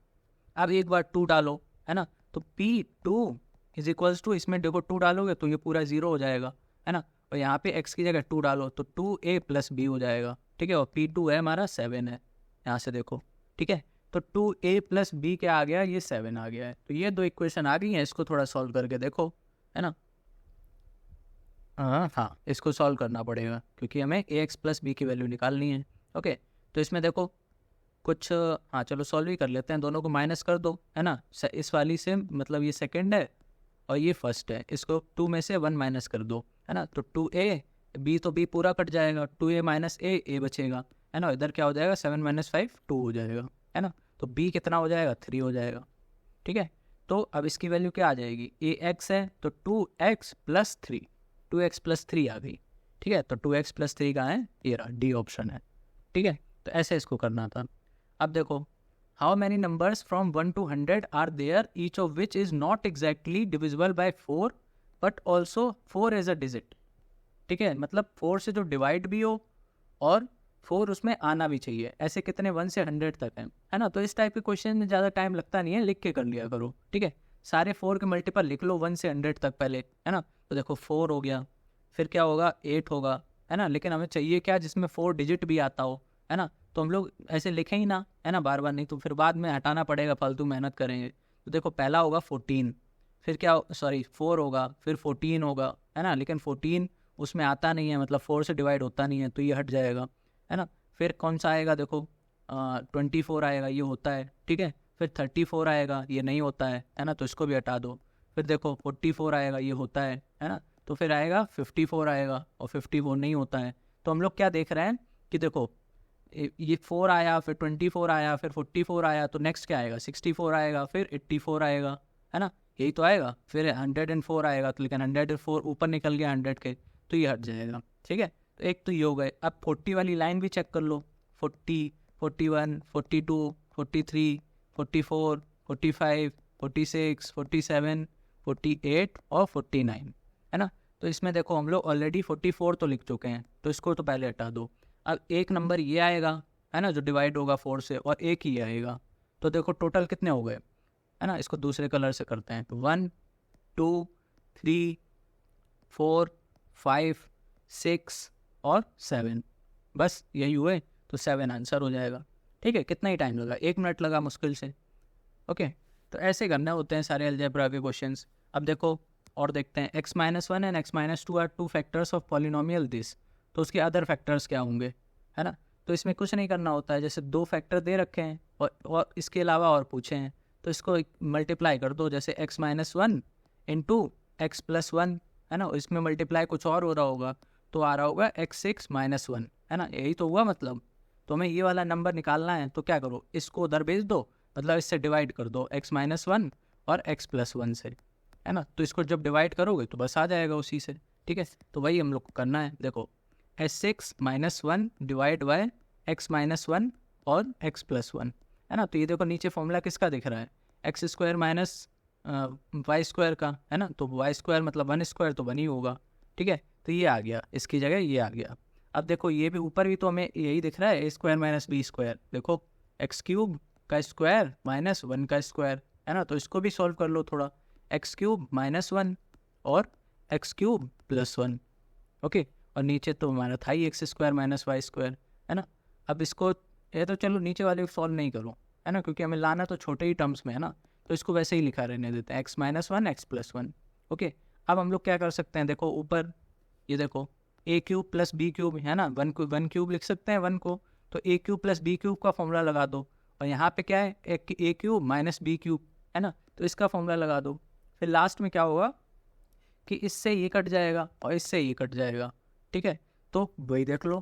अब एक बार 2 डालो, है ना, तो p2 इज इक्वल्स टू, इसमें देखो 2 डालोगे तो ये पूरा 0 हो जाएगा, है ना। और यहाँ पे x की जगह 2 डालो तो 2a प्लस b हो जाएगा, ठीक है। और p2 है हमारा 7 है, यहाँ से देखो, ठीक है। तो 2a प्लस b क्या आ गया, ये 7 आ गया है। तो ये 2 इक्वेशन आ गई हैं, इसको थोड़ा सॉल्व करके देखो, है ना। हाँ, इसको सॉल्व करना पड़ेगा क्योंकि हमें ax प्लस b की वैल्यू निकालनी है, ओके। तो इसमें देखो कुछ, हाँ चलो सॉल्व ही कर लेते हैं, दोनों को माइनस कर दो, है ना। इस वाली से मतलब ये सेकंड है और ये फर्स्ट है, इसको 2 में से 1 माइनस कर दो, है ना। तो 2a, b तो b पूरा कट जाएगा, 2a माइनस a बचेगा, है ना। इधर क्या हो जाएगा, 7 माइनस 5 2 हो जाएगा, है ना। तो b कितना हो जाएगा, 3 हो जाएगा, ठीक है। तो अब इसकी वैल्यू क्या आ जाएगी, ax है तो 2x प्लस 3, 2x प्लस 3 आ गई, ठीक है। तो 2x प्लस 3 कहाँ है, ये रहा, डी ऑप्शन है, ठीक है। तो ऐसे इसको करना था। अब देखो, how many numbers from 1 to 100 are there each of which is not exactly divisible by 4 but also 4 as a digit, ठीक है। मतलब 4 से जो डिवाइड भी हो और 4 उसमें आना भी चाहिए, ऐसे कितने 1 से 100 तक हैं, है ना। तो इस टाइप के क्वेश्चन में ज़्यादा टाइम लगता नहीं है, लिख के कर लिया करो, ठीक है। सारे 4 के मल्टीपल लिख लो 1 से 100 तक पहले, है ना। तो देखो 4 हो गया, फिर क्या होगा 8 होगा, है ना। लेकिन हमें चाहिए क्या जिसमें 4 डिजिट भी आता हो, है ना। तो हम लोग ऐसे लिखें ही ना, है ना, बार बार, नहीं तो फिर बाद में हटाना पड़ेगा, फालतू मेहनत करेंगे। तो देखो पहला होगा 14, फिर क्या, सॉरी 4 होगा, फिर 14 होगा, है ना। लेकिन 14 उसमें आता नहीं है, मतलब 4 से डिवाइड होता नहीं है, तो ये हट जाएगा, है ना। फिर कौन सा आएगा, देखो 24 आएगा, ये होता है, ठीक है। फिर 34 आएगा, ये नहीं होता है ना, तो इसको भी हटा दो। फिर देखो 44 आएगा, ये होता है ना, तो फिर आएगा 54 आएगा, और 54 नहीं होता है। तो हम लोग क्या देख रहे हैं कि देखो ये 4 आया, फिर 24 आया, फिर 44 आया, तो नेक्स्ट क्या आएगा, 64 आएगा, फिर 84 आएगा, है ना, यही तो आएगा। फिर 104 आएगा, तो लेकिन 104 ऊपर निकल गया 100 के, तो ये हट जाएगा। ठीक है, तो एक तो ये हो गए। अब 40 वाली लाइन भी चेक कर लो, 40, 41, 42, 43, 44, 45, 46, 47, 48 और 49, है ना। तो इसमें देखो हम लोग ऑलरेडी 44 तो लिख चुके हैं, तो इसको तो पहले हटा दो। अब एक नंबर ये आएगा, है ना, जो डिवाइड होगा 4 से, और एक ही आएगा। तो देखो टोटल कितने हो गए, है ना। इसको दूसरे कलर से करते हैं, तो 1, 2, 3, 4, 5, 6 और 7, बस यही हुए, तो 7 आंसर हो जाएगा। ठीक है, कितना ही टाइम लगा, 1 मिनट लगा मुश्किल से। ओके, तो ऐसे करने होते हैं सारे अलजेब्रा के क्वेश्चंस। अब देखो और देखते हैं, x-1 and x-2 are 2 factors of polynomial this, तो उसके अदर फैक्टर्स क्या होंगे, है ना। तो इसमें कुछ नहीं करना होता है, जैसे 2 फैक्टर दे रखे हैं और इसके अलावा और पूछे हैं, तो इसको मल्टीप्लाई कर दो, जैसे x-1 इंटू x+1, है ना, इसमें मल्टीप्लाई कुछ और हो रहा होगा, तो आ रहा होगा x6-1, है ना, यही तो हुआ मतलब। तो हमें ये वाला नंबर निकालना है, तो क्या करो, इसको उधर भेज दो, मतलब इससे डिवाइड कर दो x-1 और x+1 से, है ना। तो इसको जब डिवाइड करोगे तो बस आ जाएगा उसी से। ठीक है, तो वही हम लोग को करना है। देखो x6-1 डिवाइड बाय x-1 और x+1, है ना। तो ये देखो नीचे फॉर्मूला किसका दिख रहा है, x² माइनस y² का, है ना। तो y² मतलब 1² तो 1 ही होगा। ठीक है, तो ये आ गया, इसकी जगह ये आ गया। अब देखो ये भी ऊपर भी तो हमें यही दिख रहा है, a² माइनस b², देखो x³ का स्क्वायर माइनस 1 का स्क्वायर, है ना। तो इसको भी सॉल्व कर लो थोड़ा, x³ -1 और x³ +1। ओके, और नीचे तो हमारा था ही x² माइनस y², है ना। अब इसको ये तो चलो नीचे वाले को सॉल्व नहीं करो, है ना, क्योंकि हमें लाना तो छोटे ही टर्म्स में है ना, तो इसको वैसे ही लिखा रहने देते हैं, x-1 x+1। ओके, अब हम लोग क्या कर सकते हैं, देखो ऊपर ये देखो a³ + b³, है ना, 1³ लिख सकते हैं 1 को, तो a³ + b³ का फॉर्मूला लगा दो, और यहाँ पे क्या है, a³ माइनस b³, है ना, तो इसका फॉर्मूला लगा दो। फिर लास्ट में क्या होगा कि इससे ये कट जाएगा और इससे ये कट जाएगा। ठीक है, तो वही देख लो,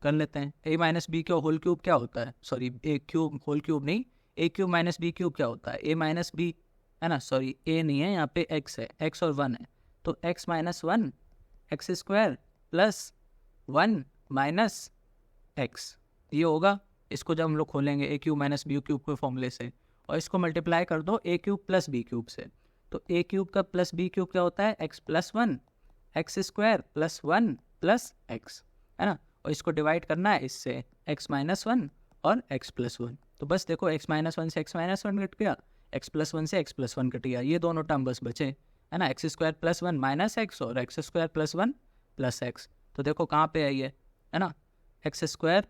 कर लेते हैं। a माइनस बी का होल क्यूब क्या होता है, सॉरी a³ होल क्यूब नहीं, a³ माइनस b³ क्या होता है, a माइनस बी, है ना, सॉरी a नहीं है यहाँ पे, x है, x और 1 है, तो x-1 x² + 1 माइनस x, ये होगा। इसको जब हम लोग खोलेंगे a³ माइनस b³ के फॉर्मूले से, और इसको मल्टीप्लाई कर दो a³ + b³ से, तो a³ का + b³ क्या होता है, x+1 x² + 1 + x, है ना, और इसको डिवाइड करना है इससे, x-1 और x+1। तो बस देखो x-1 से x-1 कट गया, x+1 से x+1 कट गया, ये दोनों टर्म बस बचे, है ना, x² + 1 - x और x² + 1 + x। तो देखो कहाँ पे है ये, है ना, x²,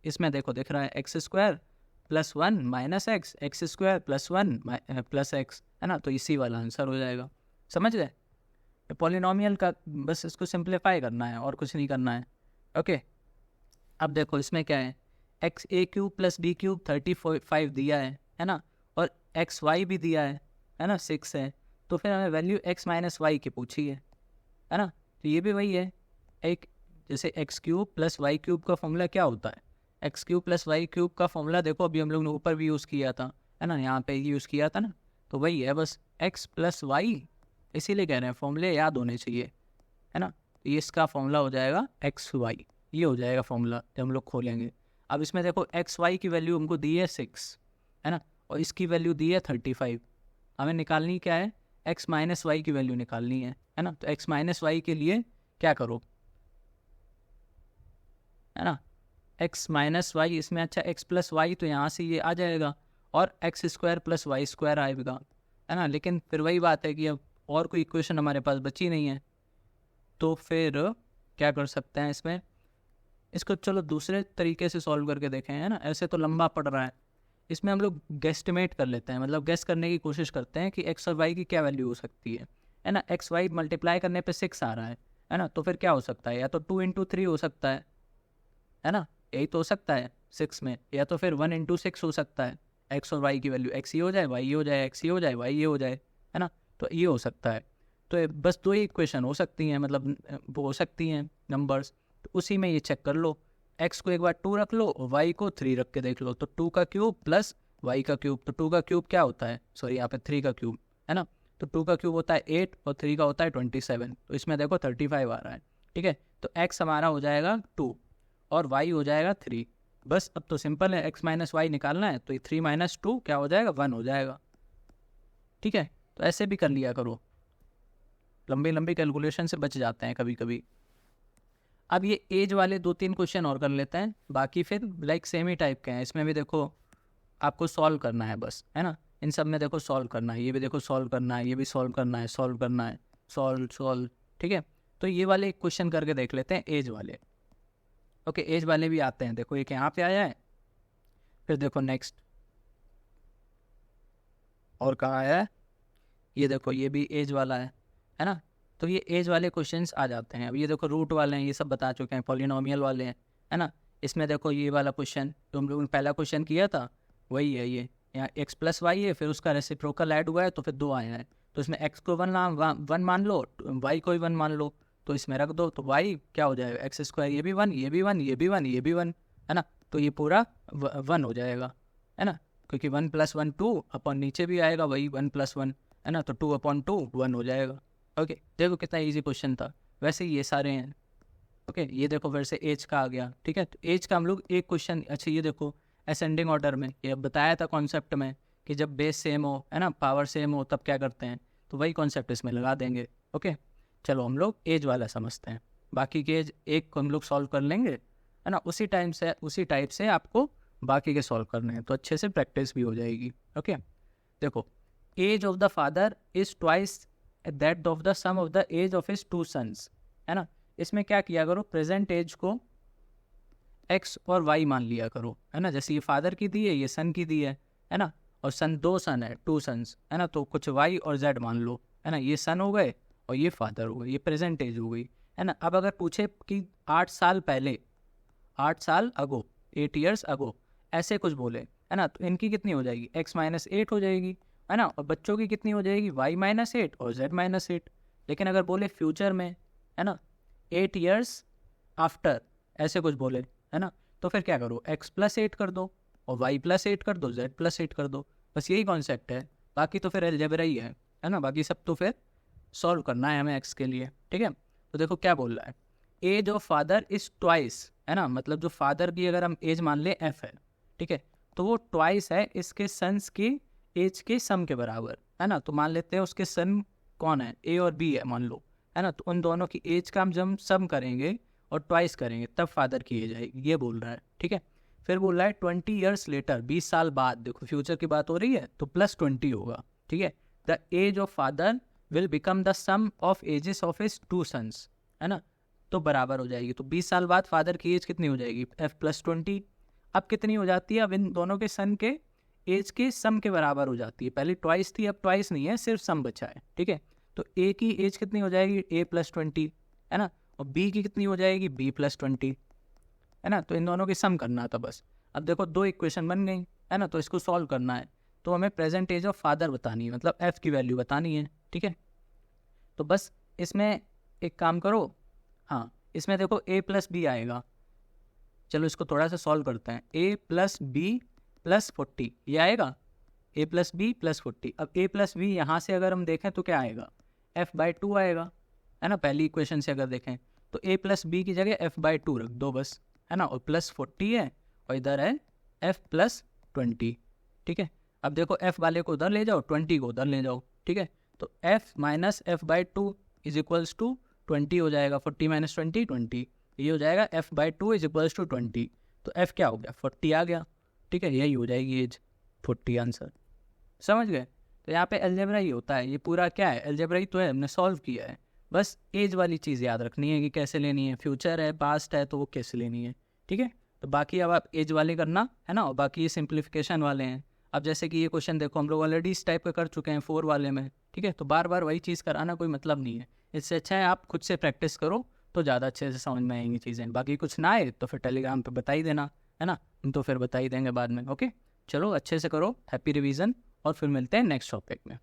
इसमें देखो दिख रहा है x² + 1 - x, x² + 1 + x, है ना, तो इसी वाला आंसर हो जाएगा। समझ गए, पॉलिनोमियल का बस इसको सिंप्लीफाई करना है और कुछ नहीं करना है। ओके, अब देखो इसमें क्या है, a³ + b³ 35 दिया है ना, और xy भी दिया है ना, 6 है, तो फिर हमें वैल्यू x - y की पूछी है ना, तो ये भी वही है, एक जैसे x³ + y³ का फॉर्मूला क्या होता है, x³ + y³ का फॉर्मूला देखो अभी हम लोग ने ऊपर भी यूज़ किया था, है ना, यहाँ पे यूज़ किया था ना, तो वही है बस x + y, इसीलिए कह रहे हैं फॉर्मूले याद होने चाहिए, है ना। तो ये इसका फॉर्मूला हो जाएगा xy, ये हो जाएगा फॉर्मूला जब हम लोग खोलेंगे। अब इसमें देखो xy की वैल्यू हमको दी है 6, है ना, और इसकी वैल्यू दी है 35, हमें निकालनी क्या है, x - y की वैल्यू निकालनी है ना। तो x - y के लिए क्या करो, है ना, x - y, इसमें अच्छा x + y, तो यहाँ से ये आ जाएगा, और x² + y² आएगा, है ना। लेकिन फिर वही बात है कि अब और कोई इक्वेशन हमारे पास बची नहीं है, तो फिर क्या कर सकते हैं इसमें, इसको चलो दूसरे तरीके से सॉल्व करके देखें, है ना, ऐसे तो लंबा पड़ रहा है। इसमें हम लोग गेस्टिमेट कर लेते हैं, मतलब गेस करने की कोशिश करते हैं कि x और y की क्या वैल्यू हो सकती है ना। x y मल्टीप्लाई करने पे 6 आ रहा है ना, तो फिर क्या हो सकता है, या तो 2 × 3 हो सकता है ना, यही तो हो सकता है 6 में, या तो फिर 1 × 6 हो सकता है एक्स और वाई की वैल्यू एक्स ही हो जाए, वाई हो जाए, एक्स ही हो जाए, वाई ये हो जाए, है ना। तो ये हो सकता है। तो बस दो ही इक्वेशन हो सकती हैं, मतलब वो हो सकती हैं नंबर्स, तो उसी में ये चेक कर लो। एक्स को एक बार 2 रख लो और वाई को 3 रख के देख लो, तो 2 का क्यूब प्लस वाई का क्यूब, तो 2 का क्यूब क्या होता है, सॉरी यहाँ पे 3 का क्यूब, है ना। तो 2 का क्यूब होता है 8 और 3 का होता है 27, तो इसमें देखो 35 आ रहा है, ठीक है। तो एक्स हमारा हो जाएगा 2 और वाई हो जाएगा 3। बस अब तो सिंपल है, एक्स माइनस वाई निकालना है, तो ये 3 माइनस 2 क्या हो जाएगा, 1 हो जाएगा, ठीक है। तो ऐसे भी कर लिया करो, लंबी लंबी कैलकुलेशन से बच जाते हैं कभी कभी। अब ये एज वाले 2-3 क्वेश्चन और कर लेते हैं, बाकी फिर लाइक सेम ही टाइप के हैं। इसमें भी देखो आपको सॉल्व करना है बस, है ना। इन सब में देखो सॉल्व करना है, ये भी देखो सॉल्व करना है, ये भी सॉल्व करना है, सॉल्व करना है, सॉल्व सॉल्व, ठीक है। तो ये वाले एक क्वेश्चन करके देख लेते हैं एज वाले। ओके, एज वाले भी आते हैं, देखो एक यहाँ पे आया है, फिर देखो नेक्स्ट और कहाँ आया है, ये देखो ये भी एज वाला है ना। तो ये एज वाले क्वेश्चंस आ जाते हैं। अब ये देखो रूट वाले हैं, ये सब बता चुके हैं, पॉलिनोमियल वाले हैं, है ना। इसमें देखो ये वाला क्वेश्चन जो हम लोगों ने पहला क्वेश्चन किया था वही है ये, यहाँ एक्स प्लस वाई है, फिर उसका रेसिप्रोकल ऐड हुआ है तो फिर 2 आया है। तो इसमें एक्स को 1 मान लो, वाई को भी 1 मान लो, तो इसमें रख दो, तो वाई क्या हो जाएगा, एक्स स्क्वायर, ये भी 1, ये भी 1, ये भी 1, ये भी 1, है ना। तो ये पूरा 1 हो जाएगा, है ना, क्योंकि 1 + 1 2 अपॉन नीचे भी आएगा वही 1 + 1, है ना। तो 2/2 1 हो जाएगा। ओके, देखो कितना इजी क्वेश्चन था। वैसे ये सारे हैं। ओके, ये देखो फिर से एज का आ गया, ठीक है। तो एज का हम लोग एक क्वेश्चन, अच्छा ये देखो असेंडिंग ऑर्डर में, ये बताया था कॉन्सेप्ट में कि जब बेस सेम हो, है ना, पावर सेम हो, तब क्या करते हैं, तो वही कॉन्सेप्ट इसमें लगा देंगे। ओके, चलो हम लोग एज वाला समझते हैं, बाकी के एज एक हम लोग सॉल्व कर लेंगे, है ना। उसी टाइप से आपको बाकी के सॉल्व करने हैं, तो अच्छे से प्रैक्टिस भी हो जाएगी। ओके, देखो age of the father is twice that of the sum of the age of his 2 sons, है ना। इसमें क्या किया करो, प्रेजेंट एज को एक्स और वाई मान लिया करो, है ना। जैसे ये फादर की दी है, ये सन की दी है ना, और सन 2 सन है, 2 सन्स, है ना। तो कुछ वाई और जेड मान लो, है ना। ये सन हो गए और ये फादर हो गए, ये प्रेजेंट एज हो गई, है ना। अब अगर पूछे कि 8 साल पहले, 8 साल अगो, 8 ईयर्स अगो, ऐसे कुछ बोले, है ना, तो इनकी कितनी हो जाएगी, x - 8 हो जाएगी, है ना। और बच्चों की कितनी हो जाएगी, y - 8 और z - 8। लेकिन अगर बोले फ्यूचर में, है ना, 8 ईयर्स आफ्टर, ऐसे कुछ बोले, है ना, तो फिर क्या करो, x + 8 कर दो और y + 8 कर दो, z + 8 कर दो, बस यही कॉन्सेप्ट है। बाकी तो फिर अलजेब्रा ही है ना। बाकी सब तो फिर सॉल्व करना है हमें x के लिए, ठीक है। तो देखो क्या बोल रहा है, age of father is twice, है ना, मतलब जो फादर की अगर हम एज मान ले f है, ठीक है, तो वो ट्वाइस है इसके सन्स की एज के सम के बराबर, है ना। तो मान लेते हैं उसके सन कौन है, a और b है मान लो, है ना। तो उन दोनों की एज का हम जब सम करेंगे और ट्वाइस करेंगे तब फादर की एज आएगी, ये बोल रहा है, ठीक है। फिर बोल रहा है 20 ईयर्स लेटर, 20 साल बाद, देखो फ्यूचर की बात हो रही है, तो +20 होगा, ठीक है। The age of father will become the sum of ages of his 2 sons, है ना, तो बराबर हो जाएगी। तो 20 साल बाद फादर की एज कितनी हो जाएगी, f + 20। अब कितनी हो जाती है, अब इन दोनों के सन के एज के सम के बराबर हो जाती है। पहले ट्वाइस थी, अब ट्वाइस नहीं है, सिर्फ सम बचा है, ठीक है। तो a की एज कितनी हो जाएगी, a + 20, है ना, और b की कितनी हो जाएगी, b + 20, है ना। तो इन दोनों की सम करना था बस। अब देखो 2 इक्वेशन बन गई, है ना, तो इसको सॉल्व करना है, तो हमें प्रेजेंट एज ऑफ फादर बतानी है, मतलब f की वैल्यू बतानी है, ठीक है। तो बस इसमें एक काम करो, हाँ, इसमें देखो a + b आएगा, चलो इसको थोड़ा सा सॉल्व करते हैं। a + b + 40 ये आएगा, a + b + 40। अब a + b यहाँ से अगर हम देखें तो क्या आएगा, f/2 आएगा, है ना। पहली इक्वेशन से अगर देखें तो a + b की जगह f/2 रख दो बस, है ना, और +40 है और इधर है f + 20, ठीक है। अब देखो f वाले को उधर ले जाओ, 20 को उधर ले जाओ, ठीक है। तो f - f/2 = 20 हो जाएगा, 40 - 20 20, ये हो जाएगा f/2 = 20। तो f क्या हो गया, 40 आ गया, ठीक है। यही हो जाएगी एज, 40 आंसर, समझ गए। तो यहाँ पे अलजेब्रा ही होता है, ये पूरा क्या है, अलजेब्रा ही तो है, हमने सॉल्व किया है। बस एज वाली चीज़ याद रखनी है कि कैसे लेनी है, फ्यूचर है, पास्ट है, तो वो कैसे लेनी है, ठीक है। तो बाकी अब आप एज वाले करना, है ना, और बाकी ये सिंप्लीफिकेशन वाले हैं। अब जैसे कि ये क्वेश्चन देखो हम लोग ऑलरेडी इस टाइप का कर चुके हैं 4 वाले में, ठीक है। तो बार बार वही चीज़ कराना कोई मतलब नहीं है, इससे अच्छा है आप खुद से प्रैक्टिस करो, तो ज़्यादा अच्छे से समझ में आएंगी चीज़ें। बाकी कुछ ना आए तो फिर टेलीग्राम पे बता ही देना, है ना, हम तो फिर बता ही देंगे बाद में। ओके, चलो अच्छे से करो, हैप्पी रिवीजन, और फिर मिलते हैं नेक्स्ट टॉपिक में।